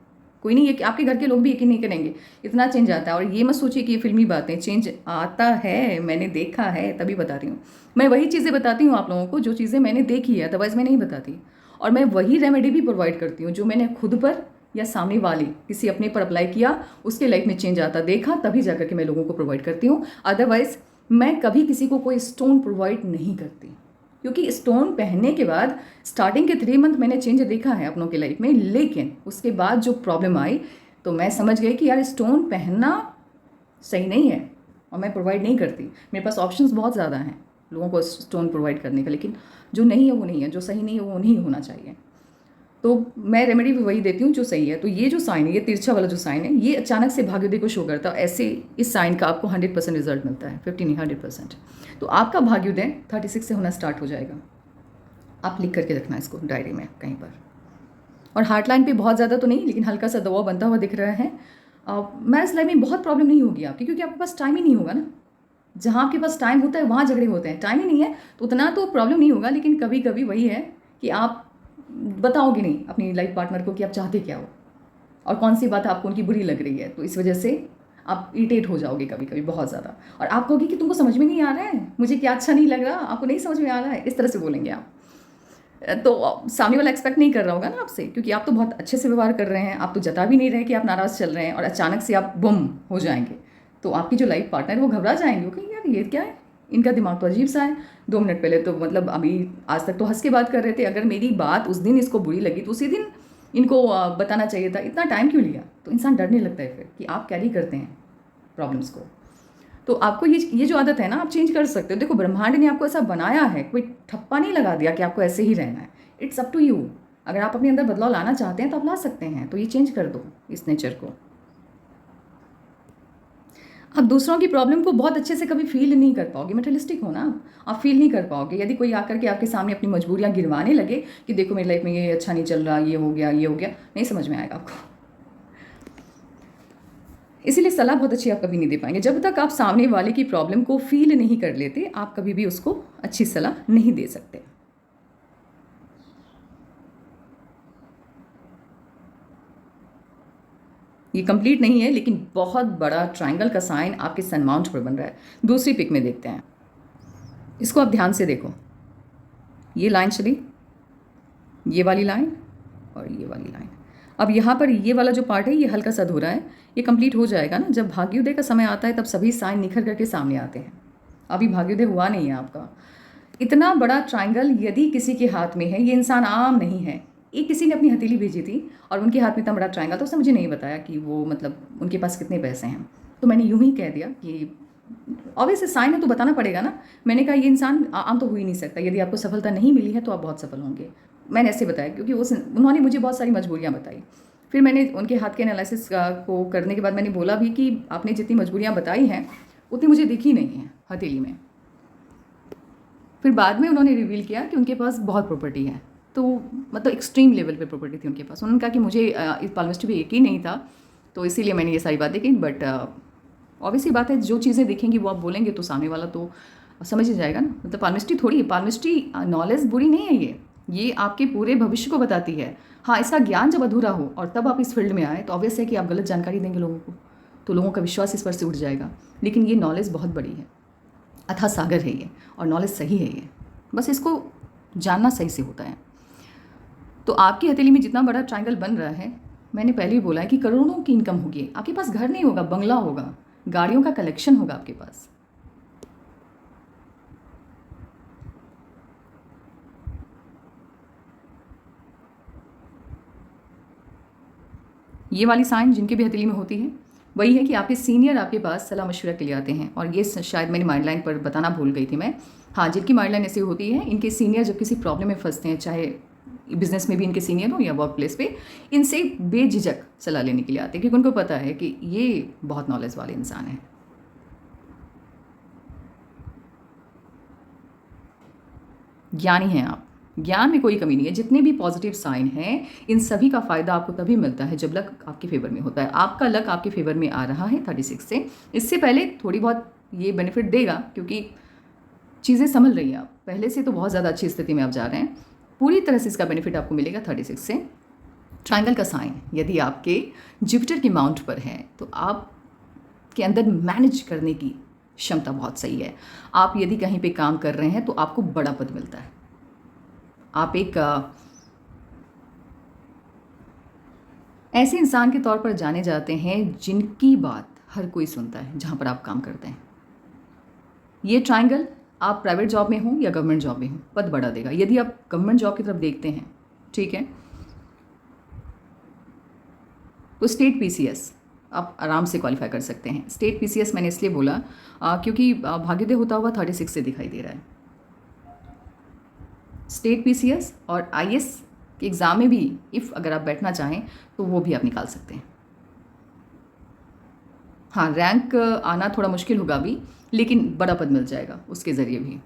कोई नहीं, ये आपके घर के लोग भी यकीन नहीं करेंगे, इतना चेंज आता है। और ये मत सोचिए कि ये फिल्मी बातें, चेंज आता है, मैंने देखा है तभी बता रही हूँ। मैं वही चीज़ें बताती हूँ आप लोगों को जो चीज़ें मैंने देखी है, अदरवाइज़ मैं नहीं बताती। और मैं वही रेमेडी भी प्रोवाइड करती हूँ जो मैंने खुद पर या सामने वाले किसी अपने पर अप्लाई किया, उसके लाइफ में चेंज आता देखा, तभी जाकर के मैं लोगों को प्रोवाइड करती हूँ। अदरवाइज़ मैं कभी किसी को कोई स्टोन प्रोवाइड नहीं करती, क्योंकि स्टोन पहनने के बाद स्टार्टिंग के 3 मंथ मैंने चेंज देखा है अपनों के लाइफ में, लेकिन उसके बाद जो प्रॉब्लम आई तो मैं समझ गई कि यार स्टोन पहनना सही नहीं है और मैं प्रोवाइड नहीं करती। मेरे पास ऑप्शंस बहुत ज़्यादा हैं लोगों को स्टोन प्रोवाइड करने का, लेकिन जो नहीं है वो नहीं है, जो सही नहीं है वो नहीं होना चाहिए। तो मैं रेमेडी भी वही देती हूँ जो सही है। तो ये जो साइन है, ये तिरछा वाला जो साइन है, ये अचानक से भाग्योदय को शो करता है। ऐसे इस साइन का आपको 100% रिजल्ट मिलता है, 50 नहीं 100%। तो आपका भाग्योदय 36 से होना स्टार्ट हो जाएगा। आप लिख करके रखना इसको डायरी में कहीं पर। और हार्ट लाइन पे बहुत ज़्यादा तो नहीं, लेकिन हल्का सा दबाव बनता हुआ दिख रहा है। मैरिज लाइफ में बहुत प्रॉब्लम नहीं होगी आपकी, क्योंकि आपके पास टाइम ही नहीं होगा ना। जहाँ आपके पास टाइम होता है वहाँ झगड़े होते हैं, टाइम ही नहीं है तो उतना तो प्रॉब्लम नहीं होगा। लेकिन कभी कभी वही है कि आप बताओगे नहीं अपनी लाइफ पार्टनर को कि आप चाहते क्या हो और कौन सी बात आपको उनकी बुरी लग रही है, तो इस वजह से आप इरिटेट हो जाओगे कभी कभी बहुत ज़्यादा। और आप कहोगे कि तुमको समझ में नहीं आ रहा है, मुझे क्या अच्छा नहीं लग रहा, आपको नहीं समझ में आ रहा है, इस तरह से बोलेंगे आप। तो सामने वाला एक्सपेक्ट नहीं कर रहा होगा ना आपसे, क्योंकि आप तो बहुत अच्छे से व्यवहार कर रहे हैं, आप तो जता भी नहीं रहे कि आप नाराज़ चल रहे हैं, और अचानक से आप बुम हो जाएंगे। तो आपकी जो लाइफ पार्टनर है वो घबरा जाएंगे, वो कहेंगे यार ये क्या है, इनका दिमाग तो अजीब सा है। 2 मिनट पहले तो मतलब अभी आज तक तो हंस के बात कर रहे थे, अगर मेरी बात उस दिन इसको बुरी लगी तो उसी दिन इनको बताना चाहिए था, इतना टाइम क्यों लिया। तो इंसान डरने लगता है फिर कि आप कैरी करते हैं प्रॉब्लम्स को। तो आपको ये जो आदत है ना, आप चेंज कर सकते हो। देखो ब्रह्मांड ने आपको ऐसा बनाया है, कोई ठप्पा नहीं लगा दिया कि आपको ऐसे ही रहना है। It's up to you. अगर आप अपने अंदर बदलाव लाना चाहते हैं तो आप ला सकते हैं, तो ये चेंज कर दो इस नेचर को। आप दूसरों की प्रॉब्लम को बहुत अच्छे से कभी फील नहीं कर पाओगे, मटेरियलिस्टिक हो ना आप फील नहीं कर पाओगे। यदि कोई आकर के आपके सामने अपनी मजबूरियां गिरवाने लगे कि देखो मेरी लाइफ में ये अच्छा नहीं चल रहा, ये हो गया ये हो गया, नहीं समझ में आएगा आपको। इसीलिए सलाह बहुत अच्छी आप कभी नहीं दे पाएंगे। जब तक आप सामने वाले की प्रॉब्लम को फील नहीं कर लेते, आप कभी भी उसको अच्छी सलाह नहीं दे सकते। ये कंप्लीट नहीं है, लेकिन बहुत बड़ा ट्रायंगल का साइन आपके सन माउंट पर बन रहा है। दूसरी पिक में देखते हैं, इसको आप ध्यान से देखो। ये लाइन चली, ये वाली लाइन और ये वाली लाइन। अब यहाँ पर ये वाला जो पार्ट है ये हल्का सा अधूरा है, ये कंप्लीट हो जाएगा ना। जब भाग्योदय का समय आता है तब सभी साइन निखर करके सामने आते हैं। अभी भाग्योदय हुआ नहीं है आपका। इतना बड़ा ट्रायंगल यदि किसी के हाथ में है, ये इंसान आम नहीं है। एक किसी ने अपनी हथेली भेजी थी और उनके हाथ में इतना बड़ा ट्रायंगल, तो उसने मुझे नहीं बताया कि वो मतलब उनके पास कितने पैसे हैं। तो मैंने यूं ही कह दिया कि ऑब्वियसली साइन है तो बताना पड़ेगा ना। मैंने कहा ये इंसान आम तो हो ही नहीं सकता, यदि आपको सफलता नहीं मिली है तो आप बहुत सफल होंगे। मैंने ऐसे बताया क्योंकि उन्होंने मुझे बहुत सारी मजबूरियाँ बताई। फिर मैंने उनके हाथ के एनालिसिस को करने के बाद मैंने बोला भी कि आपने जितनी मजबूरियाँ बताई हैं उतनी मुझे दिखी नहीं है हथेली में। फिर बाद में उन्होंने रिवील किया कि उनके पास बहुत प्रॉपर्टी है, तो मतलब एक्सट्रीम लेवल पे प्रॉपर्टी थी उनके पास। उन्होंने कहा कि मुझे इस पालमिस्ट्री पे यकीन नहीं था, तो इसीलिए मैंने ये सारी बातें की। बट ऑब्वियसली बात है, जो चीज़ें दिखेंगी वो आप बोलेंगे तो सामने वाला तो समझ ही जाएगा ना। मतलब पालमिस्ट्री थोड़ी, पालमिस्ट्री नॉलेज बुरी नहीं है, ये आपके पूरे भविष्य को बताती है। हाँ, इसका ज्ञान जब अधूरा हो और तब आप इस फील्ड में आए तो ऑब्वियस है कि आप गलत जानकारी देंगे लोगों को, तो लोगों का विश्वास इस पर से उठ जाएगा। लेकिन ये नॉलेज बहुत बड़ी है, अथाह सागर है ये, और नॉलेज सही है ये, बस इसको जानना सही से होता है। तो आपकी हथेली में जितना बड़ा ट्रायंगल बन रहा है, मैंने पहले ही बोला है कि करोड़ों की इनकम होगी। आपके पास घर नहीं होगा, बंगला होगा, गाड़ियों का कलेक्शन होगा आपके पास। ये वाली साइन जिनकी भी हथेली में होती है वही है कि आपके सीनियर आपके पास सलाह मशवरा के लिए आते हैं। और ये शायद मेरी माइंड लाइन पर बताना भूल गई थी मैं। हाँ, जिनकी माइंड लाइन ऐसी होती है, इनके सीनियर जब किसी प्रॉब्लम में फंसते हैं, चाहे बिजनेस में भी इनके सीनियर हो या वर्क प्लेस पे, इनसे बेझिझक सलाह लेने के लिए आते हैं, क्योंकि उनको पता है कि ये बहुत नॉलेज वाले इंसान हैं। ज्ञानी हैं आप, ज्ञान में कोई कमी नहीं है। जितने भी पॉजिटिव साइन हैं, इन सभी का फ़ायदा आपको तभी मिलता है जब लक आपके फेवर में होता है। आपका लक आपके फेवर में आ रहा है 36 से। इससे पहले थोड़ी बहुत ये बेनिफिट देगा, क्योंकि चीज़ें संभल रही हैं। आप पहले से तो बहुत ज़्यादा अच्छी स्थिति में आप जा रहे हैं। पूरी तरह से इसका बेनिफिट आपको मिलेगा 36 से। ट्रायंगल का साइन यदि आपके जुपिटर की माउंट पर है तो आपके अंदर मैनेज करने की क्षमता बहुत सही है। आप यदि कहीं पे काम कर रहे हैं तो आपको बड़ा पद मिलता है। आप एक ऐसे इंसान के तौर पर जाने जाते हैं जिनकी बात हर कोई सुनता है जहाँ पर आप काम करते हैं। ये ट्रायंगल आप प्राइवेट जॉब में हो या गवर्नमेंट जॉब में हो, पद बढ़ा देगा। यदि आप गवर्नमेंट जॉब की तरफ देखते हैं, ठीक है, तो स्टेट पीसीएस आप आराम से क्वालिफाई कर सकते हैं। स्टेट पीसीएस मैंने इसलिए बोला क्योंकि भाग्योदय होता हुआ 36 से दिखाई दे रहा है। स्टेट पीसीएस और आईएएस के एग्ज़ाम में भी इफ़ अगर आप बैठना चाहें तो वो भी आप निकाल सकते हैं। हाँ, रैंक आना थोड़ा मुश्किल होगा अभी, लेकिन बड़ा पद मिल जाएगा उसके ज़रिए भी।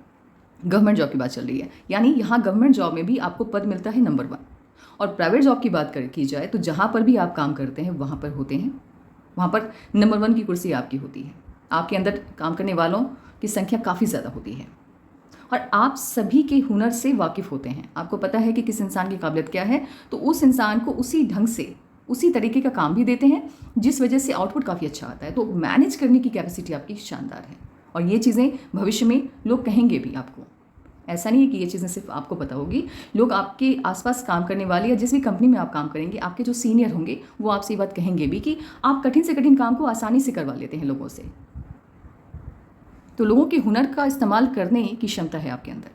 गवर्नमेंट जॉब की बात चल रही है, यानी यहाँ गवर्नमेंट जॉब में भी आपको पद मिलता है नंबर 1। और प्राइवेट जॉब की बात की जाए तो जहाँ पर भी आप काम करते हैं वहाँ पर होते हैं, वहाँ पर नंबर 1 की कुर्सी आपकी होती है। आपके अंदर काम करने वालों की संख्या काफ़ी ज़्यादा होती है और आप सभी के हुनर से वाकिफ़ होते हैं। आपको पता है कि किस इंसान की काबिलियत क्या है, तो उस इंसान को उसी ढंग से उसी तरीके का काम भी देते हैं, जिस वजह से आउटपुट काफ़ी अच्छा आता है। तो मैनेज करने की कैपेसिटी आपकी शानदार है और ये चीज़ें भविष्य में लोग कहेंगे भी आपको। ऐसा नहीं है कि ये चीज़ें सिर्फ आपको पता होगी, लोग आपके आसपास काम करने वाले या जिस भी कंपनी में आप काम करेंगे, आपके जो सीनियर होंगे वो आपसे ये बात कहेंगे भी कि आप कठिन से कठिन काम को आसानी से करवा लेते हैं लोगों से। तो लोगों के हुनर का इस्तेमाल करने की क्षमता है आपके अंदर।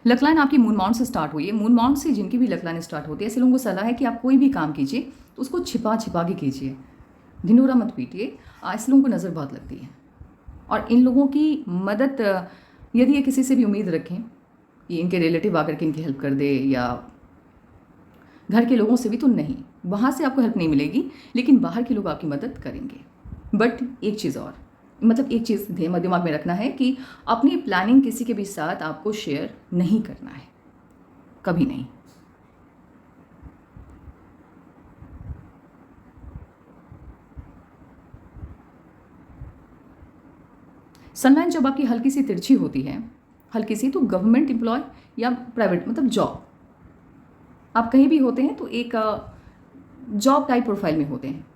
लकलाइन आपकी मून माउंट से स्टार्ट हुई है। मून माउंट से जिनकी भी लकलाइन स्टार्ट होती है, ऐसे लोगों को सलाह है कि आप कोई भी काम कीजिए तो उसको छिपा छिपा के कीजिए, ढिंडोरा मत पीटिए। ऐसे लोगों को नज़र बहुत लगती है और इन लोगों की मदद यदि ये किसी से भी उम्मीद रखें कि इनके रिलेटिव आकर के इनकी हेल्प कर दे या घर के लोगों से भी, तो नहीं, वहाँ से आपको हेल्प नहीं मिलेगी, लेकिन बाहर के लोग आपकी मदद करेंगे। बट एक चीज़ और, मतलब एक चीज़ दिमाग में रखना है कि अपनी प्लानिंग किसी के भी साथ आपको शेयर नहीं करना है, कभी नहीं। सनलाइन जब आपकी हल्की सी तिरछी होती है, हल्की सी, तो गवर्नमेंट एम्प्लॉय या प्राइवेट मतलब जॉब, आप कहीं भी होते हैं तो एक जॉब टाइप प्रोफाइल में होते हैं।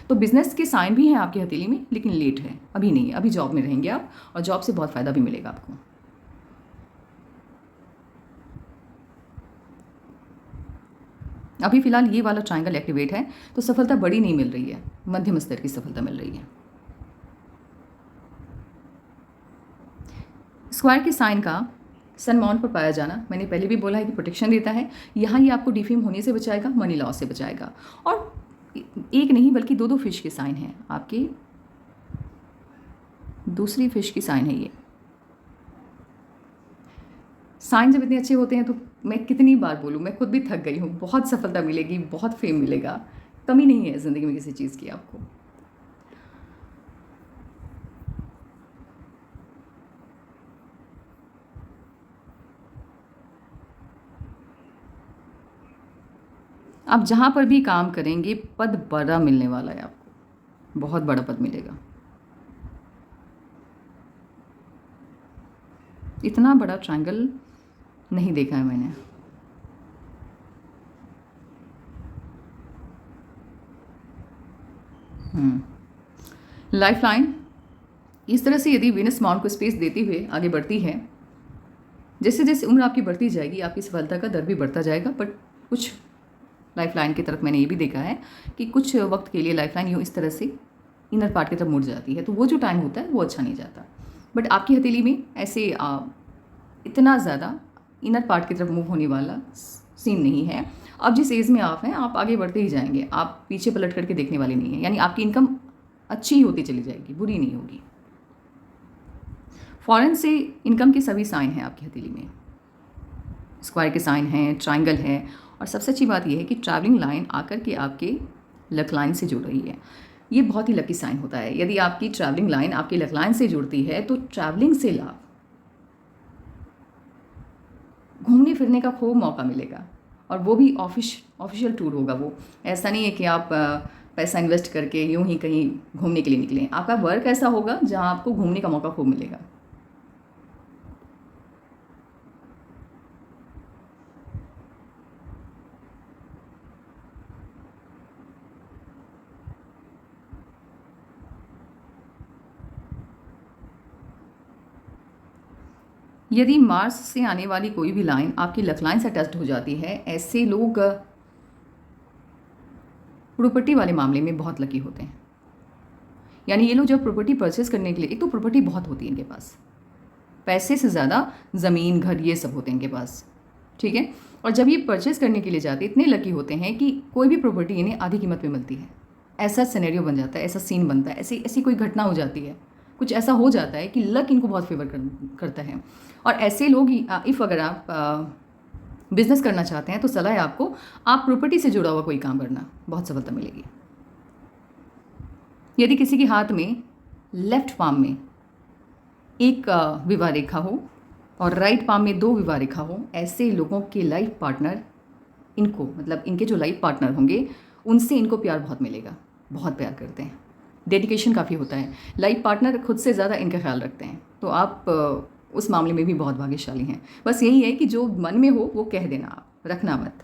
तो बिजनेस के साइन भी हैं आपकी हथेली में, लेकिन लेट है, अभी नहीं है, अभी जॉब में रहेंगे आप और जॉब से बहुत फ़ायदा भी मिलेगा आपको। अभी फ़िलहाल ये वाला ट्रायंगल एक्टिवेट है तो सफलता बड़ी नहीं मिल रही है, मध्यम स्तर की सफलता मिल रही है। स्क्वायर के साइन का सन माउंट पर पाया जाना, मैंने पहले भी बोला है कि प्रोटेक्शन देता है। यहाँ ये आपको डिफेम होने से बचाएगा, मनी लॉस से बचाएगा। और एक नहीं बल्कि दो फिश के साइन हैं आपके, दूसरी फिश की साइन है ये। साइन जब इतने अच्छे होते हैं तो मैं कितनी बार बोलूँ, मैं खुद भी थक गई हूँ। बहुत सफलता मिलेगी, बहुत फेम मिलेगा, कमी नहीं है ज़िंदगी में किसी चीज़ की आपको। आप जहाँ पर भी काम करेंगे पद बड़ा मिलने वाला है आपको, बहुत बड़ा पद मिलेगा। इतना बड़ा ट्रायंगल नहीं देखा है मैंने। लाइफ लाइन इस तरह से यदि वीनस माउंट को स्पेस देते हुए आगे बढ़ती है, जैसे जैसे उम्र आपकी बढ़ती जाएगी आपकी सफलता का दर भी बढ़ता जाएगा। बट कुछ लाइफ लाइन की तरफ मैंने ये भी देखा है कि कुछ वक्त के लिए लाइफ लाइन यूँ इस तरह से इनर पार्ट की तरफ मुड़ जाती है, तो वो जो टाइम होता है वो अच्छा नहीं जाता। बट आपकी हथेली में ऐसे इतना ज़्यादा इनर पार्ट की तरफ मूव होने वाला सीन नहीं है। अब जिस एज में आप हैं आप आगे बढ़ते ही जाएंगे, आप पीछे पलट करके देखने वाले नहीं हैं, यानी आपकी इनकम अच्छी ही होती चली जाएगी, बुरी नहीं होगी। फॉरेन से इनकम के सभी साइन हैं आपकी हथेली में, स्क्वायर के साइन हैं, ट्राइंगल है, और सबसे अच्छी बात यह है कि ट्रैवलिंग लाइन आकर के आपके लक लाइन से जुड़ रही है। ये बहुत ही लकी साइन होता है। यदि आपकी ट्रैवलिंग लाइन आपकी लक लाइन से जुड़ती है तो ट्रैवलिंग से लाभ, घूमने फिरने का खूब मौका मिलेगा, और वो भी ऑफिशियल टूर होगा। वो ऐसा नहीं है कि आप पैसा इन्वेस्ट करके यूं ही कहीं घूमने के लिए निकलें। आपका वर्क ऐसा होगा जहां आपको घूमने का मौका खूब मिलेगा। यदि मार्स से आने वाली कोई भी लाइन आपकी लक लाइन से टच हो जाती है, ऐसे लोग प्रॉपर्टी वाले मामले में बहुत लकी होते हैं। यानी ये लोग जब प्रॉपर्टी परचेस करने के लिए, एक तो प्रॉपर्टी बहुत होती है इनके पास, पैसे से ज़्यादा ज़मीन घर ये सब होते हैं इनके पास, ठीक है। और जब ये परचेस करने के लिए जाते हैं इतने लकी होते हैं कि कोई भी प्रॉपर्टी इन्हें आधी कीमत पे मिलती है। ऐसा सिनेरियो बन जाता है, ऐसा सीन बनता है, ऐसी ऐसी कोई घटना हो जाती है, कुछ ऐसा हो जाता है कि लक इनको बहुत फेवर करता है। और ऐसे लोग इफ़ अगर आप बिज़नेस करना चाहते हैं तो सलाह है आपको, आप प्रॉपर्टी से जुड़ा हुआ कोई काम करना, बहुत सफलता मिलेगी। यदि किसी के हाथ में लेफ्ट पाम में एक विवाह रेखा हो और राइट पाम में 2 विवाह रेखा हो, ऐसे लोगों के लाइफ पार्टनर इनको, मतलब इनके जो लाइफ पार्टनर होंगे उनसे इनको प्यार बहुत मिलेगा, बहुत प्यार करते हैं, डेडिकेशन काफ़ी होता है। लाइफ पार्टनर खुद से ज़्यादा इनका ख्याल रखते हैं, तो आप उस मामले में भी बहुत भाग्यशाली हैं। बस यही है कि जो मन में हो वो कह देना, आप रखना मत।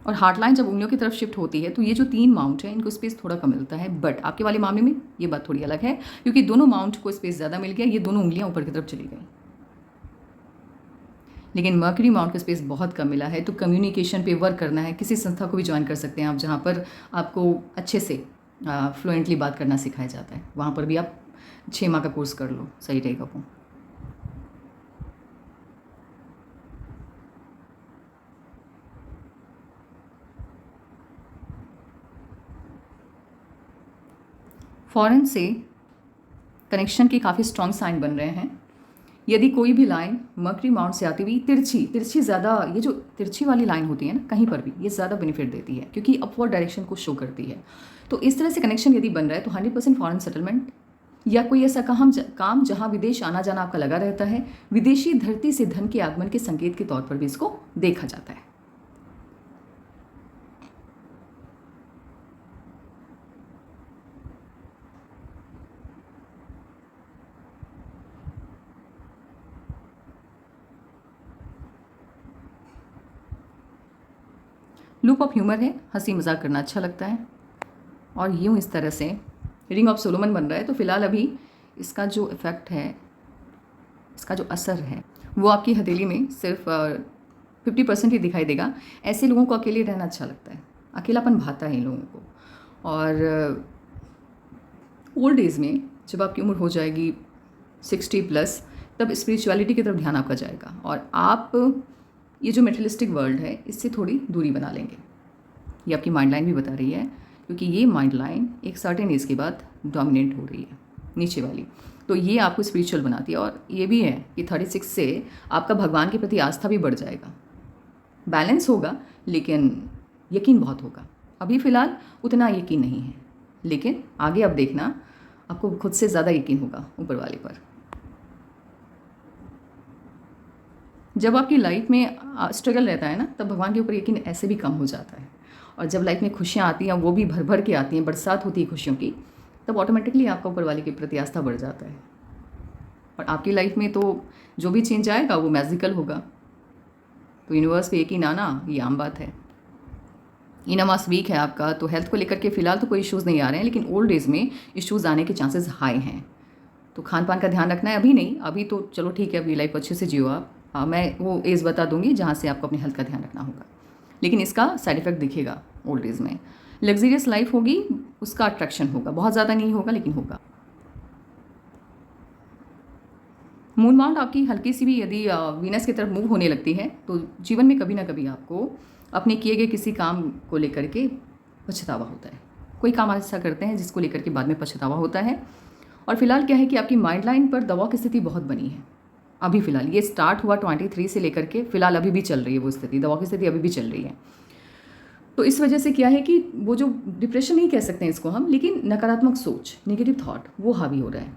और हार्ट लाइन जब उंगलियों की तरफ शिफ्ट होती है तो ये जो 3 माउंट है इनको स्पेस थोड़ा कम मिलता है, बट आपके वाले मामले में ये बात थोड़ी अलग है, क्योंकि दोनों माउंट को स्पेस ज़्यादा मिल गया, ये दोनों उंगलियां ऊपर की तरफ चली गई। लेकिन मर्करी माउंट का स्पेस बहुत कम मिला है, तो कम्युनिकेशन पे वर्क करना है। किसी संस्था को भी ज्वाइन कर सकते हैं आप जहाँ पर आपको अच्छे से फ्लुएंटली बात करना सिखाया जाता है, वहाँ पर भी आप 6 माह का कोर्स कर लो, सही रहेगा वो। फॉरेन से कनेक्शन के काफ़ी स्ट्रॉन्ग साइन बन रहे हैं। यदि कोई भी लाइन मर्करी माउंट से आती हुई तिरछी ज़्यादा, ये जो तिरछी वाली लाइन होती है ना, कहीं पर भी ये ज़्यादा बेनिफिट देती है क्योंकि अपवर्ड डायरेक्शन को शो करती है। तो इस तरह से कनेक्शन यदि बन रहा है तो 100% फॉरेन सेटलमेंट या कोई ऐसा काम जहाँ विदेश आना जाना आपका लगा रहता है, विदेशी धरती से धन के आगमन के संकेत के तौर पर भी इसको देखा जाता है। लूप ऑफ ह्यूमर है, हंसी मजाक करना अच्छा लगता है, और यूँ इस तरह से रिंग ऑफ सोलोमन बन रहा है। तो फिलहाल अभी इसका जो इफ़ेक्ट है, इसका जो असर है वो आपकी हथेली में सिर्फ 50% ही दिखाई देगा। ऐसे लोगों को अकेले रहना अच्छा लगता है, अकेलापन भाता है इन लोगों को। और ओल्ड एज में जब आपकी उम्र हो जाएगी 60+, तब स्पिरिचुअलिटी की तरफ ध्यान आपका जाएगा और आप ये जो मेटेरियलिस्टिक वर्ल्ड है इससे थोड़ी दूरी बना लेंगे। ये आपकी माइंड लाइन भी बता रही है, क्योंकि ये माइंड लाइन एक सर्टेन एज के बाद डोमिनेट हो रही है, नीचे वाली। तो ये आपको स्पिरिचुअल बनाती है। और ये भी है कि 36 से आपका भगवान के प्रति आस्था भी बढ़ जाएगा, बैलेंस होगा लेकिन यकीन बहुत होगा। अभी फ़िलहाल उतना यकीन नहीं है, लेकिन आगे अब देखना आपको खुद से ज़्यादा यकीन होगा ऊपर वाले पर। जब आपकी लाइफ में स्ट्रगल रहता है ना, तब भगवान के ऊपर यकीन ऐसे भी कम हो जाता है। और जब लाइफ में खुशियाँ आती हैं, वो भी भर भर के आती हैं, बरसात होती है खुशियों की, तब ऑटोमेटिकली आपका ऊपर वाले के प्रति आस्था बढ़ जाता है। और आपकी लाइफ में तो जो भी चेंज आएगा वो मैजिकल होगा। तो यूनिवर्स पे यकीन आना ये आम बात है। इनमास वीक है आपका, तो हेल्थ को लेकर के फिलहाल तो कोई इश्यूज़ नहीं आ रहे हैं, लेकिन ओल्ड एज में इश्यूज़ आने के चांसेस हाई हैं। तो खान पान का ध्यान रखना है। अभी नहीं, अभी तो चलो ठीक है, अभी लाइफ अच्छे से जियो आप। मैं वो एज बता दूंगी जहाँ से आपको अपनी हेल्थ का ध्यान रखना होगा, लेकिन इसका साइड इफ़ेक्ट दिखेगा ओल्ड एज में। लग्जरियस लाइफ होगी, उसका अट्रैक्शन होगा, बहुत ज़्यादा नहीं होगा लेकिन होगा। मून माउंट आपकी हल्की सी भी यदि वीनस की तरफ मूव होने लगती है तो जीवन में कभी ना कभी आपको अपने किए गए किसी काम को लेकर के पछतावा होता है। कोई काम ऐसा करते हैं जिसको लेकर के बाद में पछतावा होता है। और फिलहाल क्या है कि आपकी माइंड लाइन पर दबाव की स्थिति बहुत बनी है। अभी फ़िलहाल ये स्टार्ट हुआ 23 से लेकर के फ़िलहाल अभी भी चल रही है वो स्थिति, दबाव की स्थिति अभी भी चल रही है। तो इस वजह से क्या है कि वो जो डिप्रेशन नहीं कह सकते हैं इसको हम, लेकिन नकारात्मक सोच, नेगेटिव थॉट वो हावी हो रहा है,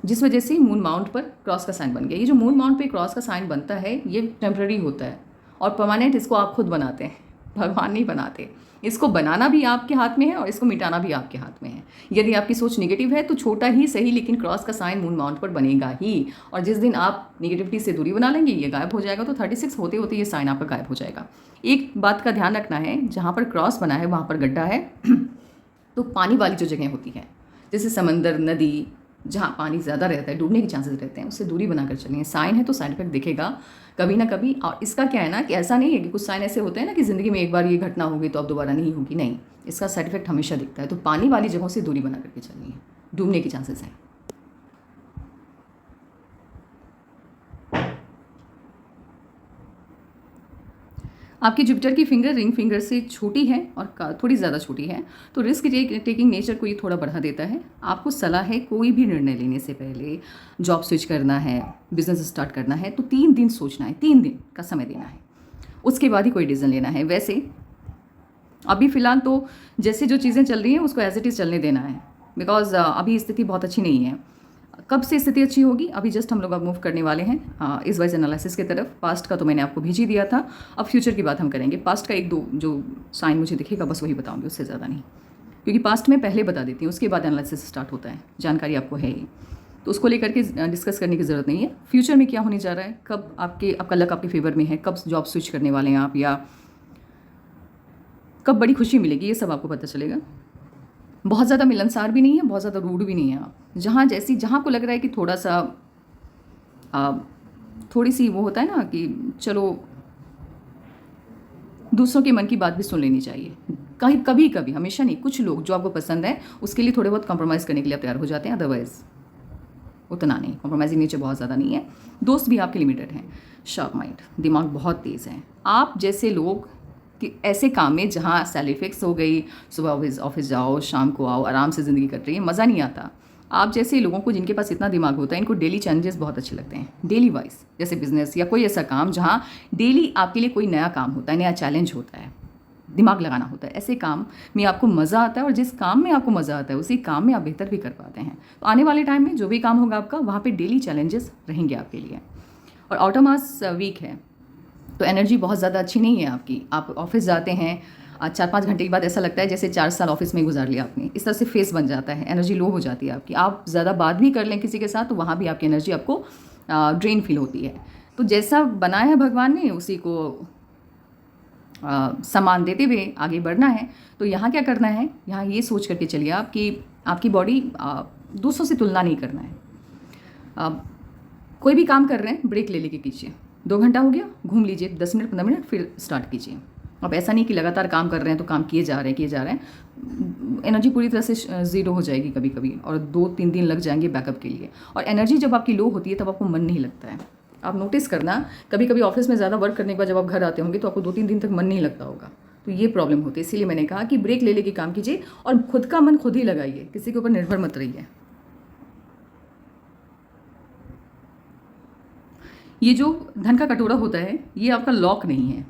जिस वजह से मून माउंट पर क्रॉस का साइन बन गया। ये जो मून माउंट पे क्रॉस का साइन बनता है ये टेम्पररी होता है और परमानेंट इसको आप खुद बनाते हैं, भगवान नहीं बनाते। इसको बनाना भी आपके हाथ में है और इसको मिटाना भी आपके हाथ में है। यदि आपकी सोच नेगेटिव है तो छोटा ही सही लेकिन क्रॉस का साइन मून माउंट पर बनेगा ही, और जिस दिन आप नेगेटिविटी से दूरी बना लेंगे ये गायब हो जाएगा। तो 36 होते होते ये साइन आपका गायब हो जाएगा। एक बात का ध्यान रखना है, जहाँ पर क्रॉस बना है वहाँ पर गड्ढा है तो पानी वाली जो जगह होती है जैसे समंदर, नदी, जहाँ पानी ज़्यादा रहता है, डूबने के चांसेस रहते हैं, उससे दूरी बनाकर चलिए। साइन है तो साइड इफेक्ट दिखेगा कभी ना कभी। और इसका क्या है ना कि ऐसा नहीं है कि कुछ साइन ऐसे होते हैं ना कि ज़िंदगी में एक बार ये घटना होगी तो अब दोबारा नहीं होगी, नहीं, इसका साइड इफेक्ट हमेशा दिखता है। तो पानी वाली जगहों से दूरी बना करके चलिए, डूबने के चांसेस हैं। आपकी जुपिटर की फिंगर रिंग फिंगर से छोटी है और थोड़ी ज़्यादा छोटी है, तो रिस्क टेकिंग नेचर को ये थोड़ा बढ़ा देता है। आपको सलाह है कोई भी निर्णय लेने से पहले, जॉब स्विच करना है, बिजनेस स्टार्ट करना है तो 3 दिन सोचना है, 3 दिन का समय देना है, उसके बाद ही कोई डिसीजन लेना है। वैसे अभी फ़िलहाल तो जैसे जो चीज़ें चल रही हैं उसको एज इट इज़ चलने देना है, बिकॉज अभी स्थिति बहुत अच्छी नहीं है। कब से स्थिति अच्छी होगी, अभी जस्ट हम लोग अब मूव करने वाले हैं इस वाइज एनालिसिस की तरफ। पास्ट का तो मैंने आपको भेज ही दिया था, अब फ्यूचर की बात हम करेंगे। पास्ट का 1-2 जो साइन मुझे दिखेगा बस वही बताऊंगी, उससे ज़्यादा नहीं, क्योंकि पास्ट में पहले बता देती हूँ, उसके बाद एनालिसिस स्टार्ट होता है। जानकारी आपको है ही, तो उसको लेकर के डिस्कस करने की ज़रूरत नहीं है। फ्यूचर में क्या होने जा रहा है, कब आपका लक आपके फेवर में है, कब जॉब स्विच करने वाले हैं आप, या कब बड़ी खुशी मिलेगी, ये सब आपको पता चलेगा। बहुत ज़्यादा मिलनसार भी नहीं है, बहुत ज़्यादा रूड भी नहीं है आप। जहाँ को लग रहा है कि थोड़ा सा थोड़ी सी वो होता है ना कि चलो दूसरों के मन की बात भी सुन लेनी चाहिए। कभी कभी, हमेशा नहीं, कुछ लोग जो आपको पसंद है उसके लिए थोड़े बहुत कॉम्प्रोमाइज़ करने के लिए तैयार हो जाते हैं, अदरवाइज़ उतना नहीं। कॉम्प्रोमाइजिंग नेचर बहुत ज़्यादा नहीं है। दोस्त भी आपके लिमिटेड हैं। शार्प माइंड, दिमाग बहुत तेज़ है। आप जैसे लोग कि ऐसे काम में जहाँ सैलरी फिक्स हो गई, सुबह ऑफिस जाओ, शाम को आओ, आराम से ज़िंदगी कट रही है, मज़ा नहीं आता। आप जैसे लोगों को जिनके पास इतना दिमाग होता है, इनको डेली चैलेंजेस बहुत अच्छे लगते हैं, डेली वाइज, जैसे बिजनेस या कोई ऐसा काम जहाँ डेली आपके लिए कोई नया काम होता है, नया चैलेंज होता है, दिमाग लगाना होता है। ऐसे काम में आपको मज़ा आता है, और जिस काम में आपको मज़ा आता है उसी काम में आप बेहतर भी कर पाते हैं। तो आने वाले टाइम में जो भी काम होगा आपका, वहाँ पर डेली चैलेंजेस रहेंगे आपके लिए। और ऑटोमास वीक है तो एनर्जी बहुत ज़्यादा अच्छी नहीं है आपकी। आप ऑफिस जाते हैं 4-5 घंटे के बाद ऐसा लगता है जैसे 4 साल ऑफिस में गुजार लिया आपने, इस तरह से फेस बन जाता है, एनर्जी लो हो जाती है आपकी। आप ज़्यादा बात भी कर लें किसी के साथ तो वहाँ भी आपकी एनर्जी आपको ड्रेन फील होती है। तो जैसा बनाया है भगवान ने उसी को सम्मान देते हुए आगे बढ़ना है। तो यहाँ क्या करना है, यहाँ ये सोच करके चलिए आप कि आपकी बॉडी दूसरों से तुलना नहीं करना है। कोई भी काम कर रहे हैं ब्रेक ले लेके कीजिए। 2 घंटा हो गया, घूम लीजिए, 10 मिनट 15 मिनट, फिर स्टार्ट कीजिए। अब ऐसा नहीं कि लगातार काम कर रहे हैं तो काम किए जा रहे हैं, एनर्जी पूरी तरह से ज़ीरो हो जाएगी कभी कभी, और 2-3 दिन लग जाएंगे बैकअप के लिए। और एनर्जी जब आपकी लो होती है तब आपको मन नहीं लगता है। आप नोटिस करना, कभी कभी ऑफिस में ज़्यादा वर्क करने के बाद जब आप घर आते होंगे तो आपको 2-3 दिन तक मन नहीं लगता होगा। तो ये प्रॉब्लम होती है। इसीलिए मैंने कहा कि ब्रेक ले लेके काम कीजिए और खुद का मन खुद ही लगाइए, किसी के ऊपर निर्भर मत रहिए। ये जो धन का कटोरा होता है ये आपका लॉक नहीं है,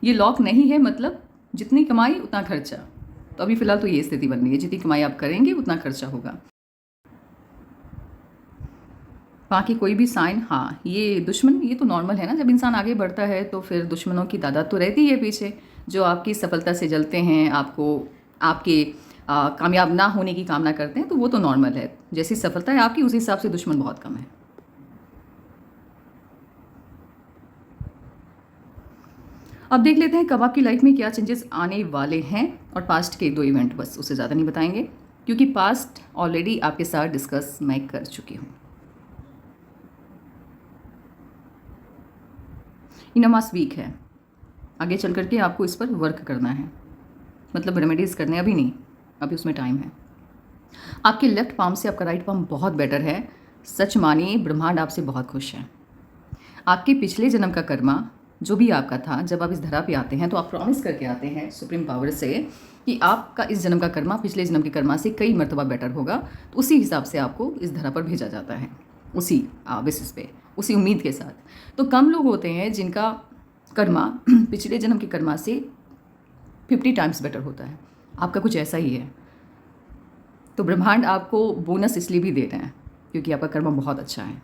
ये लॉक नहीं है, मतलब जितनी कमाई उतना खर्चा। तो अभी फ़िलहाल तो ये स्थिति बन रही है, जितनी कमाई आप करेंगे उतना खर्चा होगा। बाकी कोई भी साइन, हाँ ये दुश्मन, ये तो नॉर्मल है ना, जब इंसान आगे बढ़ता है तो फिर दुश्मनों की तादाद तो रहती है पीछे, जो आपकी सफलता से जलते हैं, आपके कामयाब ना होने की कामना करते हैं, तो वो तो नॉर्मल है। जैसी सफलता है आपकी उसी हिसाब से दुश्मन बहुत कम है। अब देख लेते हैं कब आपकी लाइफ में क्या चेंजेस आने वाले हैं, और पास्ट के 2 इवेंट, बस उससे ज़्यादा नहीं बताएंगे क्योंकि पास्ट ऑलरेडी आपके साथ डिस्कस मैं कर चुकी हूँ। इनमास वीक है, आगे चल करके आपको इस पर वर्क करना है, मतलब रेमेडीज़ करने, अभी नहीं, अभी उसमें टाइम है। आपके लेफ्ट पाम से आपका राइट पाम बहुत बेटर है, सच मानिए, ब्रह्मांड आपसे बहुत खुश है। आपके पिछले जन्म का कर्मा जो भी आपका था, जब आप इस धरा पे आते हैं तो आप प्रॉमिस करके आते हैं सुप्रीम पावर से कि आपका इस जन्म का कर्मा पिछले जन्म के कर्मा से कई मर्तबा बेटर होगा। तो उसी हिसाब से आपको इस धरा पर भेजा जाता है, उसी बेसिस पे, उसी उम्मीद के साथ। तो कम लोग होते हैं जिनका कर्मा पिछले जन्म के कर्मा से 50 टाइम्स बेटर होता है। आपका कुछ ऐसा ही है। तो ब्रह्मांड आपको बोनस इसलिए भी दे रहे हैं क्योंकि आपका कर्मा बहुत अच्छा है।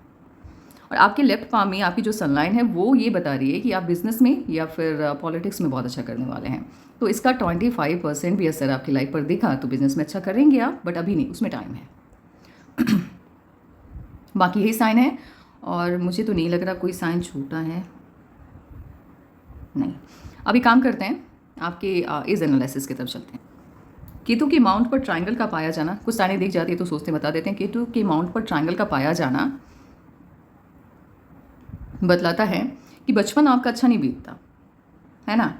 और आपके लेफ्ट पाम में आपकी जो सनलाइन है वो ये बता रही है कि आप बिजनेस में या फिर पॉलिटिक्स में बहुत अच्छा करने वाले हैं। तो इसका 25% भी असर आपकी लाइफ पर दिखा तो बिजनेस में अच्छा करेंगे आप, बट अभी नहीं, उसमें टाइम है। बाकी यही साइन है और मुझे तो नहीं लग रहा कोई साइन छूटा है, नहीं। अभी काम करते हैं, आपके इस एनालिसिस की तरफ चलते हैं। केतु के माउंट पर ट्रायंगल का पाया जाना, कुछ साइनें दिख जाती है तो सोचते बता देते हैं। केतु के माउंट पर ट्रायंगल का पाया जाना बतलाता है कि बचपन आपका अच्छा नहीं बीतता है ना,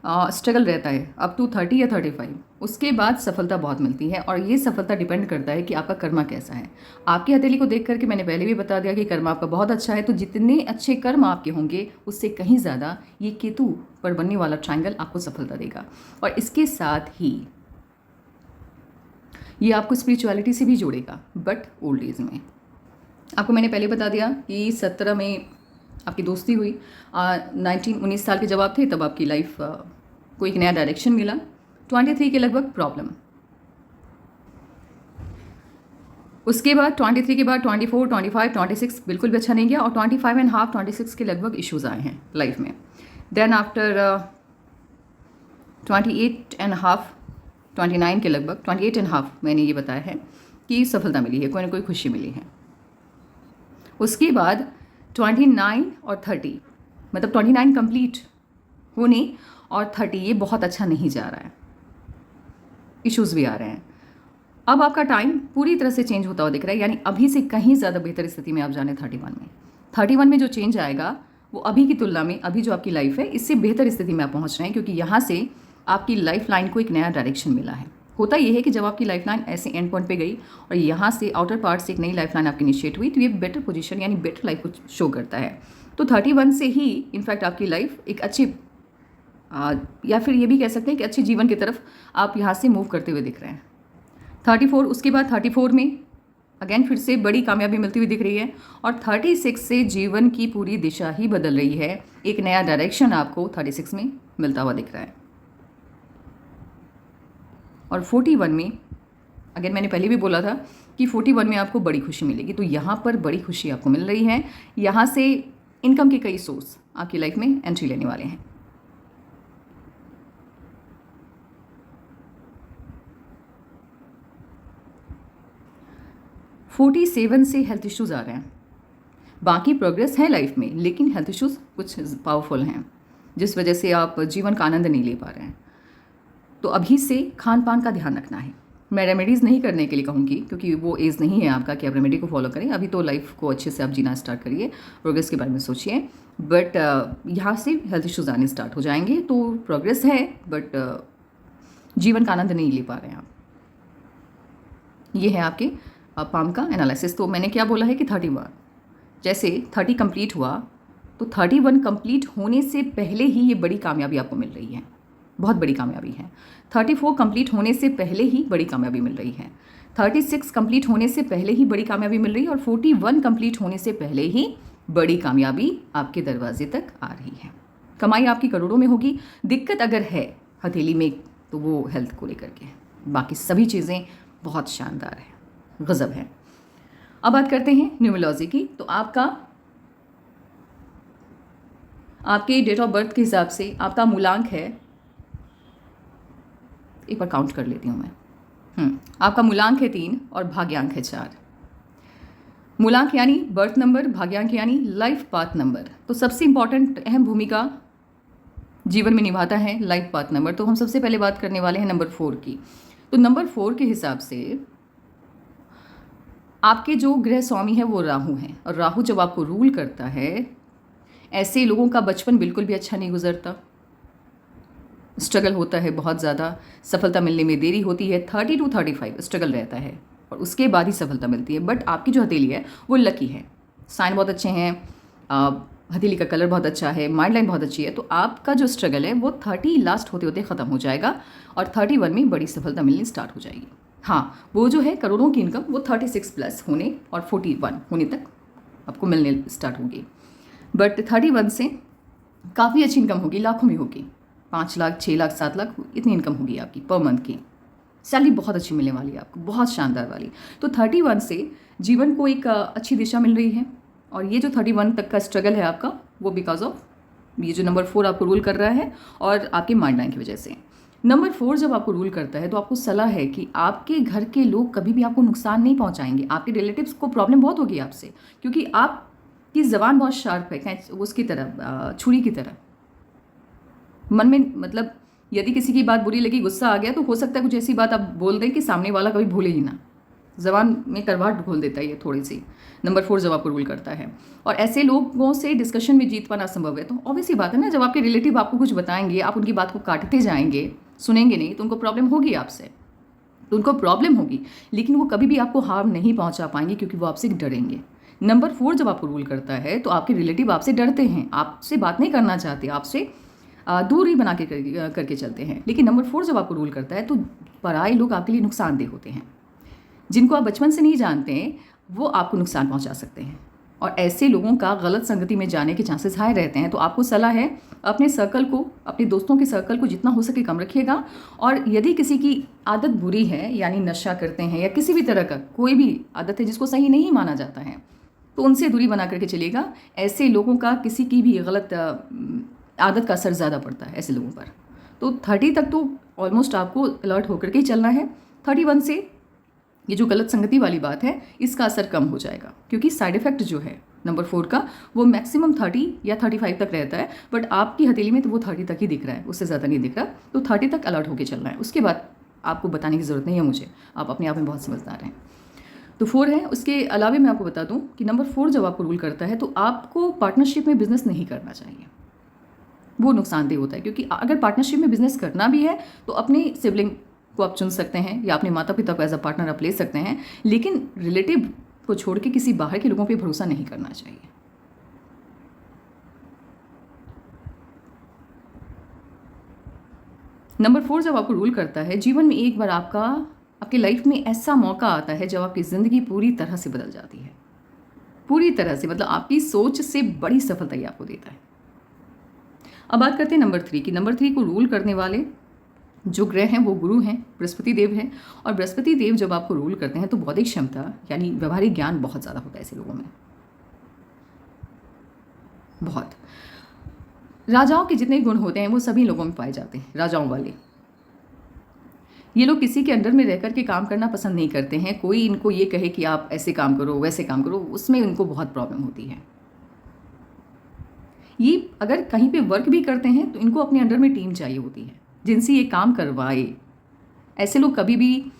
स्ट्रगल रहता है अप टू 30 या 35। उसके बाद सफलता बहुत मिलती है और ये सफलता डिपेंड करता है कि आपका कर्मा कैसा है। आपकी हथेली को देख करके मैंने पहले भी बता दिया कि कर्मा आपका बहुत अच्छा है। तो जितने अच्छे कर्म आपके होंगे उससे कहीं ज़्यादा ये केतु पर बनने वाला ट्रायंगल आपको सफलता देगा। और इसके साथ ही ये आपको स्पिरिचुअलिटी से भी जोड़ेगा, बट ओल्ड एज में। आपको मैंने पहले बता दिया कि 17 में आपकी दोस्ती हुई, 19 साल के जब आप थे तब आपकी लाइफ को एक नया डायरेक्शन मिला। 23 के लगभग प्रॉब्लम, उसके बाद 23 के बाद 24, 25, 26 बिल्कुल भी अच्छा नहीं गया और 25.5, 26 के लगभग इश्यूज आए हैं लाइफ में। देन आफ्टर 28.5, 29 के लगभग, 28.5 मैंने ये बताया है कि सफलता मिली है, कोई ना कोई खुशी मिली है। उसके बाद 29 और 30, मतलब 29 कंप्लीट होने और 30 ये बहुत अच्छा नहीं जा रहा है, इश्यूज भी आ रहे हैं। अब आपका टाइम पूरी तरह से चेंज होता हुआ दिख रहा है, यानी अभी से कहीं ज़्यादा बेहतर स्थिति में आप जाने 31 में जो चेंज आएगा वो अभी की तुलना में, अभी जो आपकी लाइफ है इससे बेहतर स्थिति में आप पहुँच रहे हैं, क्योंकि यहाँ से आपकी लाइफ लाइन को एक नया डायरेक्शन मिला है। होता यह है कि जब आपकी लाइफ लाइन ऐसे एंड पॉइंट पे गई और यहाँ से आउटर पार्ट से एक नई लाइफ लाइन आपकी इनिशिएट हुई तो ये बेटर पोजीशन यानी बेटर लाइफ को शो करता है। तो 31 से ही इनफैक्ट आपकी लाइफ एक अच्छी या फिर ये भी कह सकते हैं कि अच्छे जीवन की तरफ आप यहाँ से मूव करते हुए दिख रहे हैं। 34, उसके बाद 34 में अगेन फिर से बड़ी कामयाबी मिलती हुई दिख रही है और 36 से जीवन की पूरी दिशा ही बदल रही है, एक नया डायरेक्शन आपको 36 में मिलता हुआ दिख रहा है। और 41 में अगेन मैंने पहले भी बोला था कि 41 में आपको बड़ी खुशी मिलेगी, तो यहाँ पर बड़ी खुशी आपको मिल रही है। यहाँ से इनकम के कई सोर्स आपकी लाइफ में एंट्री लेने वाले हैं। फोर्टी 47 से हेल्थ इश्यूज आ रहे हैं, बाकी प्रोग्रेस है लाइफ में, लेकिन हेल्थ इश्यूज कुछ पावरफुल हैं जिस वजह से आप जीवन का आनंद नहीं ले पा रहे हैं। तो अभी से खान पान का ध्यान रखना है। मैं रेमेडीज़ नहीं करने के लिए कहूँगी क्योंकि वो एज नहीं है आपका कि आप रेमेडी को फॉलो करें। अभी तो लाइफ को अच्छे से आप जीना स्टार्ट करिए, प्रोग्रेस के बारे में सोचिए। बट यहाँ से हेल्थ इश्यूज आने स्टार्ट हो जाएंगे, तो प्रोग्रेस है बट जीवन का आनंद नहीं ले पा रहे हैं आप। ये है आपके पाम का एनालिसिस। तो मैंने क्या बोला है कि 31 जैसे 30 कंप्लीट हुआ तो 31 कंप्लीट होने से पहले ही ये बड़ी कामयाबी आपको मिल रही है, बहुत बड़ी कामयाबी है। 34 कंप्लीट होने से पहले ही बड़ी कामयाबी मिल रही है। 36 कंप्लीट होने से पहले ही बड़ी कामयाबी मिल रही है और 41 कंप्लीट होने से पहले ही बड़ी कामयाबी आपके दरवाजे तक आ रही है। कमाई आपकी करोड़ों में होगी। दिक्कत अगर है हथेली में तो वो हेल्थ को लेकर के है, बाकी सभी चीज़ें बहुत शानदार है, गज़ब है। अब बात करते हैं न्यूमरोलॉजी की। तो आपके डेट ऑफ बर्थ के हिसाब से आपका मूलांक है, एक बार काउंट कर लेती हूँ मैं। आपका मूलांक है 3 और भाग्यांक है 4। मूलांक यानी बर्थ नंबर, भाग्यांक यानी लाइफ पाथ नंबर। तो सबसे इंपॉर्टेंट अहम भूमिका जीवन में निभाता है लाइफ पाथ नंबर। तो हम सबसे पहले बात करने वाले हैं नंबर 4 की। तो नंबर 4 के हिसाब से आपके जो गृह स्वामी है वो राहु हैं, और राहु जब आपको रूल करता है, ऐसे लोगों का बचपन बिल्कुल भी अच्छा नहीं गुजरता, स्ट्रगल होता है बहुत ज़्यादा, सफलता मिलने में देरी होती है। 30 to 35 स्ट्रगल रहता है, और उसके बाद ही सफलता मिलती है। बट आपकी जो हथेली है वो लकी है, साइन बहुत अच्छे हैं, हथेली का कलर बहुत अच्छा है, माइंड लाइन बहुत अच्छी है, तो आपका जो स्ट्रगल है वो 30 लास्ट होते होते ख़त्म हो जाएगा और 31 में बड़ी सफलता मिलनी स्टार्ट हो जाएगी। हाँ, वो जो है करोड़ों की इनकम वो 36 प्लस होने और 41 होने तक आपको मिलने स्टार्ट होगी। बट 31 से काफ़ी अच्छी इनकम होगी, लाखों में होगी, 5 लाख 6 लाख 7 लाख इतनी इनकम होगी आपकी पर मंथ की। सैलरी बहुत अच्छी मिलने वाली है आपको, बहुत शानदार वाली। तो 31 से जीवन को एक अच्छी दिशा मिल रही है। और ये जो 31 तक का स्ट्रगल है आपका वो बिकॉज ऑफ ये जो नंबर 4 आपको रूल कर रहा है और आपके माइंड लाइन की वजह से। नंबर 4 जब आपको रूल करता है तो आपको सलाह है कि आपके घर के लोग कभी भी आपको नुकसान नहीं पहुंचाएंगे। आपके रिलेटिव्स को प्रॉब्लम बहुत होगी आपसे, क्योंकि आपकी ज़बान बहुत शार्प है, उसकी तरह छुरी की तरह। मन में मतलब यदि किसी की बात बुरी लगी, गुस्सा आ गया, तो हो सकता है कुछ ऐसी बात आप बोल दें कि सामने वाला कभी भूले ही ना। ज़बान में करवाहट खोल देता है ये थोड़ी सी। नंबर 4 जब आपको रूल करता है और ऐसे लोगों से डिस्कशन में जीत पाना असंभव है। तो ऑब्वियस ही बात है ना, जब आपके रिलेटिव आपको कुछ बताएंगे, आप उनकी बात को काटते जाएंगे, सुनेंगे नहीं, तो उनको प्रॉब्लम होगी आपसे, तो उनको प्रॉब्लम होगी, लेकिन वो कभी भी आपको हार्म नहीं पहुंचा पाएंगे क्योंकि वो आपसे डरेंगे। नंबर 4 जब आपको रूल करता है तो आपके रिलेटिव आपसे डरते हैं, आपसे बात नहीं करना चाहते, आपसे दूरी बना के करके चलते हैं। लेकिन नंबर 4 जब आपको रूल करता है तो पराए लोग आपके लिए नुकसानदेह होते हैं। जिनको आप बचपन से नहीं जानते हैं वो आपको नुकसान पहुंचा सकते हैं, और ऐसे लोगों का गलत संगति में जाने के चांसेस हाई रहते हैं। तो आपको सलाह है अपने सर्कल को, अपने दोस्तों के सर्कल को जितना हो सके कम रखिएगा। और यदि किसी की आदत बुरी है, यानी नशा करते हैं या किसी भी तरह का कोई भी आदत है जिसको सही नहीं माना जाता है, तो उनसे दूरी बना करके चलिएगा। ऐसे लोगों का किसी की भी गलत आदत का असर ज़्यादा पड़ता है ऐसे लोगों पर। तो 30 तक तो ऑलमोस्ट आपको अलर्ट होकर के ही चलना है। 31 से ये जो गलत संगति वाली बात है इसका असर कम हो जाएगा, क्योंकि साइड इफेक्ट जो है नंबर 4 का वो मैक्सिमम 30 या 35 तक रहता है। बट आपकी हथेली में तो वो 30 तक ही दिख रहा है, उससे ज़्यादा नहीं दिख रहा। तो 30 तक अलर्ट होकर चलना है, उसके बाद आपको बताने की ज़रूरत नहीं है मुझे, आप अपने आप में बहुत समझदार हैं। तो 4 है। उसके अलावा मैं आपको बता दूं कि नंबर 4 जब आपको रूल करता है तो आपको पार्टनरशिप में बिजनेस नहीं करना चाहिए, वो नुकसानदेह होता है। क्योंकि अगर पार्टनरशिप में बिजनेस करना भी है तो अपने सिबलिंग को आप चुन सकते हैं या अपने माता पिता को एज अ पार्टनर आप ले सकते हैं, लेकिन रिलेटिव को छोड़ के किसी बाहर के लोगों पे भरोसा नहीं करना चाहिए। नंबर 4 जब आपको रूल करता है, जीवन में एक बार आपकी लाइफ में ऐसा मौका आता है जब आपकी ज़िंदगी पूरी तरह से बदल जाती है, पूरी तरह से, मतलब आपकी सोच से बड़ी सफलता ही आपको देता है। अब बात करते हैं नंबर 3 की। नंबर 3 को रूल करने वाले जो ग्रह हैं वो गुरु हैं, बृहस्पति देव हैं। और बृहस्पति देव जब आपको रूल करते हैं तो बौद्धिक क्षमता यानी व्यवहारिक ज्ञान बहुत ज़्यादा होता है ऐसे लोगों में, बहुत। राजाओं के जितने गुण होते हैं वो सभी लोगों में पाए जाते हैं, राजाओं वाले। ये लोग किसी के अंडर में रह कर के काम करना पसंद नहीं करते हैं। कोई इनको ये कहे कि आप ऐसे काम करो वैसे काम करो, उसमें इनको बहुत प्रॉब्लम होती है। ये अगर कहीं पे वर्क भी करते हैं तो इनको अपने अंडर में टीम चाहिए होती है जिनसे ये काम करवाए। ऐसे लोग कभी भी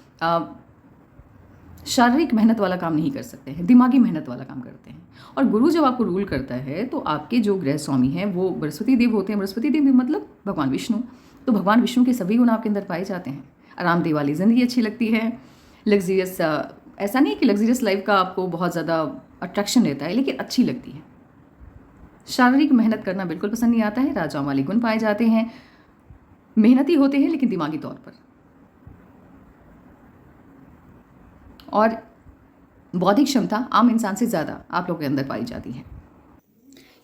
शारीरिक मेहनत वाला काम नहीं कर सकते हैं, दिमागी मेहनत वाला काम करते हैं। और गुरु जब आपको रूल करता है तो आपके जो ग्रह स्वामी हैं वो बृहस्पति देव होते हैं। बृहस्पति देव मतलब भगवान विष्णु। तो भगवान विष्णु के सभी गुण आपके अंदर पाए जाते हैं। आरामदेह वाली ज़िंदगी अच्छी लगती है, लग्जीरियस, ऐसा नहीं कि लग्जीरियस लाइफ का आपको बहुत ज़्यादा अट्रैक्शन रहता है, लेकिन अच्छी लगती है। शारीरिक मेहनत करना बिल्कुल पसंद नहीं आता है। राजाओं वाले गुण पाए जाते हैं, मेहनती होते हैं लेकिन दिमागी तौर पर, और बौद्धिक क्षमता आम इंसान से ज़्यादा आप लोगों के अंदर पाई जाती है।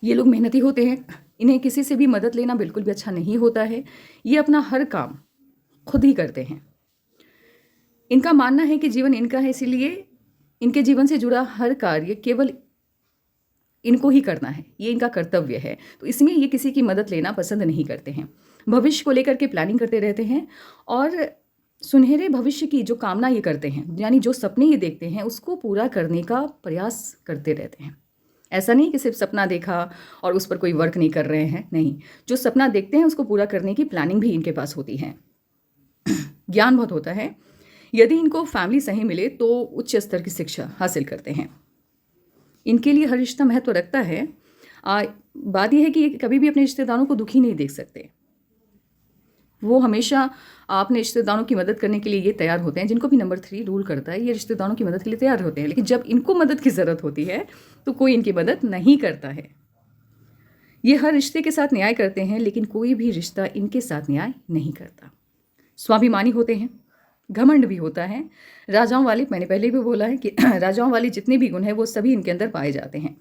ये लोग मेहनती होते हैं, इन्हें किसी से भी मदद लेना बिल्कुल भी अच्छा नहीं होता है। ये अपना हर काम खुद ही करते हैं। इनका मानना है कि जीवन इनका है, इसीलिए इनके जीवन से जुड़ा हर कार्य केवल इनको ही करना है, ये इनका कर्तव्य है। तो इसमें ये किसी की मदद लेना पसंद नहीं करते हैं। भविष्य को लेकर के प्लानिंग करते रहते हैं और सुनहरे भविष्य की जो कामना ये करते हैं, यानी जो सपने ये देखते हैं उसको पूरा करने का प्रयास करते रहते हैं। ऐसा नहीं कि सिर्फ सपना देखा और उस पर कोई वर्क नहीं कर रहे हैं, नहीं, जो सपना देखते हैं उसको पूरा करने की प्लानिंग भी इनके पास होती है। ज्ञान बहुत होता है। यदि इनको फैमिली सही मिले तो उच्च स्तर की शिक्षा हासिल करते हैं। इनके लिए हर रिश्ता महत्व रखता है। बात यह है कि कभी भी अपने रिश्तेदारों को दुखी नहीं देख सकते। वो हमेशा अपने रिश्तेदारों की मदद करने के लिए ये तैयार होते हैं। जिनको भी नंबर 3 रूल करता है, ये रिश्तेदारों की मदद के लिए तैयार होते हैं, लेकिन जब इनको मदद की ज़रूरत होती है तो कोई इनकी मदद नहीं करता है। ये हर रिश्ते के साथ न्याय करते हैं, लेकिन कोई भी रिश्ता इनके साथ न्याय नहीं करता। स्वाभिमानी होते हैं, घमंड भी होता है। राजाओं वाले, मैंने पहले भी बोला है कि राजाओं वाले जितने भी गुण हैं वो सभी इनके अंदर पाए जाते हैं।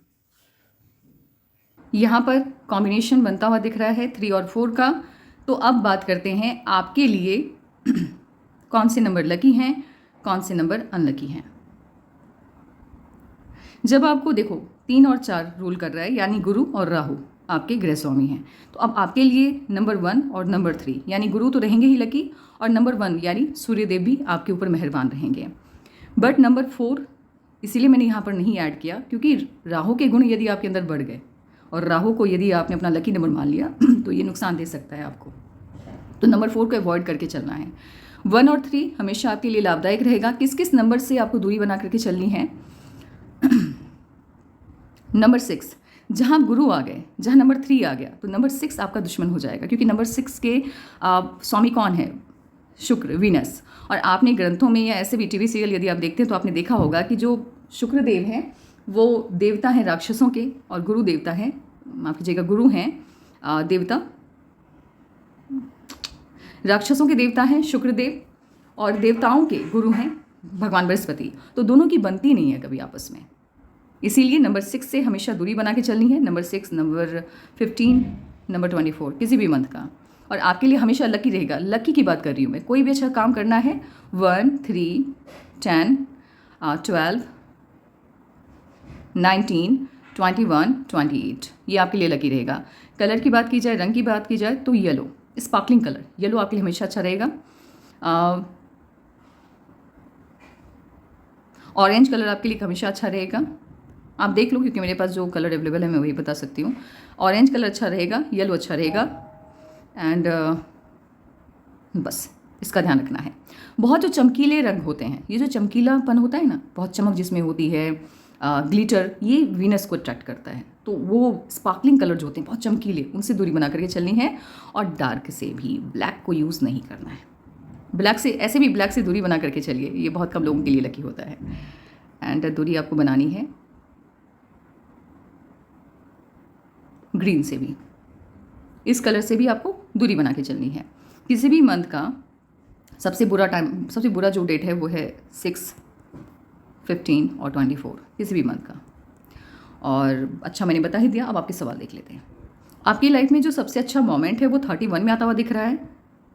यहाँ पर कॉम्बिनेशन बनता हुआ दिख रहा है 3 और 4 का। तो अब बात करते हैं आपके लिए कौन से नंबर लकी हैं, कौन से नंबर अनलकी हैं। जब आपको देखो 3 और 4 रूल कर रहा है, यानी गुरु और राहु आपके गृह स्वामी हैं, तो अब आपके लिए नंबर 1 और नंबर 3 यानी गुरु तो रहेंगे ही लकी, और नंबर 1 यानी सूर्यदेव भी आपके ऊपर मेहरबान रहेंगे। बट नंबर 4 इसीलिए मैंने यहाँ पर नहीं ऐड किया, क्योंकि राहु के गुण यदि आपके अंदर बढ़ गए और राहु को यदि आपने अपना लकी नंबर मान लिया तो ये नुकसान दे सकता है आपको। तो नंबर 4 को अवॉइड करके चलना है। 1 और 3 हमेशा आपके लिए लाभदायक रहेगा। किस किस नंबर से आपको दूरी बना करके चलनी है? नंबर 6, जहाँ गुरु आ गए, जहाँ नंबर 3 आ गया, तो नंबर 6 आपका दुश्मन हो जाएगा, क्योंकि नंबर 6 के स्वामी कौन है? शुक्र, वीनस। और आपने ग्रंथों में या ऐसे भी टीवी सीरियल यदि आप देखते हैं तो आपने देखा होगा कि जो शुक्रदेव हैं वो देवता हैं राक्षसों के, और गुरु देवता है, माफ कीजिएगा, गुरु हैं देवता, राक्षसों के देवता हैं शुक्रदेव, और देवताओं के गुरु हैं भगवान बृहस्पति। तो दोनों की बनती नहीं है कभी आपस में, इसीलिए नंबर 6 से हमेशा दूरी बना के चलनी है। नंबर 6, नंबर 15, नंबर 24 किसी भी मंथ का, और आपके लिए हमेशा लकी रहेगा। लकी की बात कर रही हूँ मैं, कोई भी अच्छा काम करना है 1, 3, 10, 12, 19, 21, 28 ये आपके लिए लकी रहेगा। कलर की बात की जाए, रंग की बात की जाए तो येलो, स्पार्कलिंग कलर येलो आपके लिए हमेशा अच्छा रहेगा। ऑरेंज कलर आपके लिए हमेशा अच्छा रहेगा। आप देख लो, क्योंकि मेरे पास जो कलर अवेलेबल है मैं वही बता सकती हूँ। ऑरेंज कलर अच्छा रहेगा, येलो अच्छा रहेगा, एंड बस इसका ध्यान रखना है। बहुत जो चमकीले रंग होते हैं, ये जो चमकीलापन होता है ना, बहुत चमक जिसमें होती है, ग्लिटर, ये वीनस को अट्रैक्ट करता है। तो वो स्पार्कलिंग कलर जो होते हैं बहुत चमकीले, उनसे दूरी बना करके चलनी है। और डार्क से भी, ब्लैक को यूज़ नहीं करना है। ब्लैक से, ऐसे भी ब्लैक से दूरी बना करके चलिए, ये बहुत कम लोगों के लिए लकी होता है। एंड दूरी आपको बनानी है ग्रीन से भी, इस कलर से भी आपको दूरी बना के चलनी है। किसी भी मंथ का सबसे बुरा टाइम, सबसे बुरा जो डेट है वो है 6, 15 और 24 किसी भी मंथ का। और अच्छा मैंने बता ही दिया, अब आपके सवाल देख लेते हैं। आपकी लाइफ में जो सबसे अच्छा मोमेंट है वो 31 में आता हुआ दिख रहा है,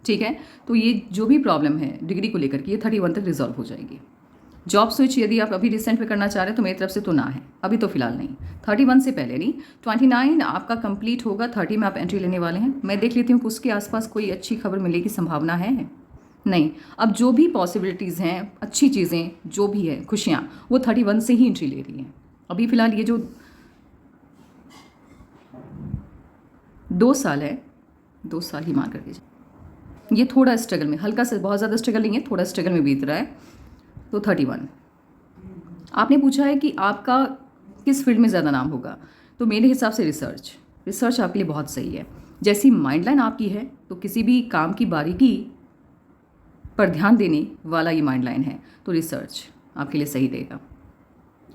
ठीक है। तो ये जो भी प्रॉब्लम है डिग्री को लेकर के, ये 31 तक रिजॉल्व हो जाएगी। जॉब स्विच यदि आप अभी रिसेंट में करना चाह रहे हैं तो मेरी तरफ से तो ना है, अभी तो फिलहाल नहीं, 31 से पहले नहीं। 29 आपका कंप्लीट होगा, 30 में आप एंट्री लेने वाले हैं। मैं देख लेती हूँ कि उसके आसपास कोई अच्छी खबर मिलने की संभावना है नहीं। अब जो भी पॉसिबिलिटीज़ हैं, अच्छी चीज़ें जो भी है, खुशियाँ, वो 31 से ही एंट्री ले रही हैं। अभी फ़िलहाल ये जो 2 साल है, 2 साल ही मान कर दीजिए, ये थोड़ा स्ट्रगल में, हल्का से, बहुत ज़्यादा स्ट्रगल नहीं है, थोड़ा स्ट्रगल में बीत रहा है। तो 31। आपने पूछा है कि आपका किस फील्ड में ज़्यादा नाम होगा, तो मेरे हिसाब से रिसर्च आपके लिए बहुत सही है। जैसी माइंडलाइन आपकी है तो किसी भी काम की बारीकी पर ध्यान देने वाला ये माइंडलाइन है, तो रिसर्च आपके लिए सही देगा।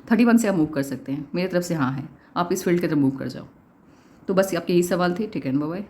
31 से आप मूव कर सकते हैं, मेरी तरफ से हाँ है, आप इस फील्ड की तरफ मूव कर जाओ। तो बस आपके यही सवाल थे, ठीक है, बाय बाय।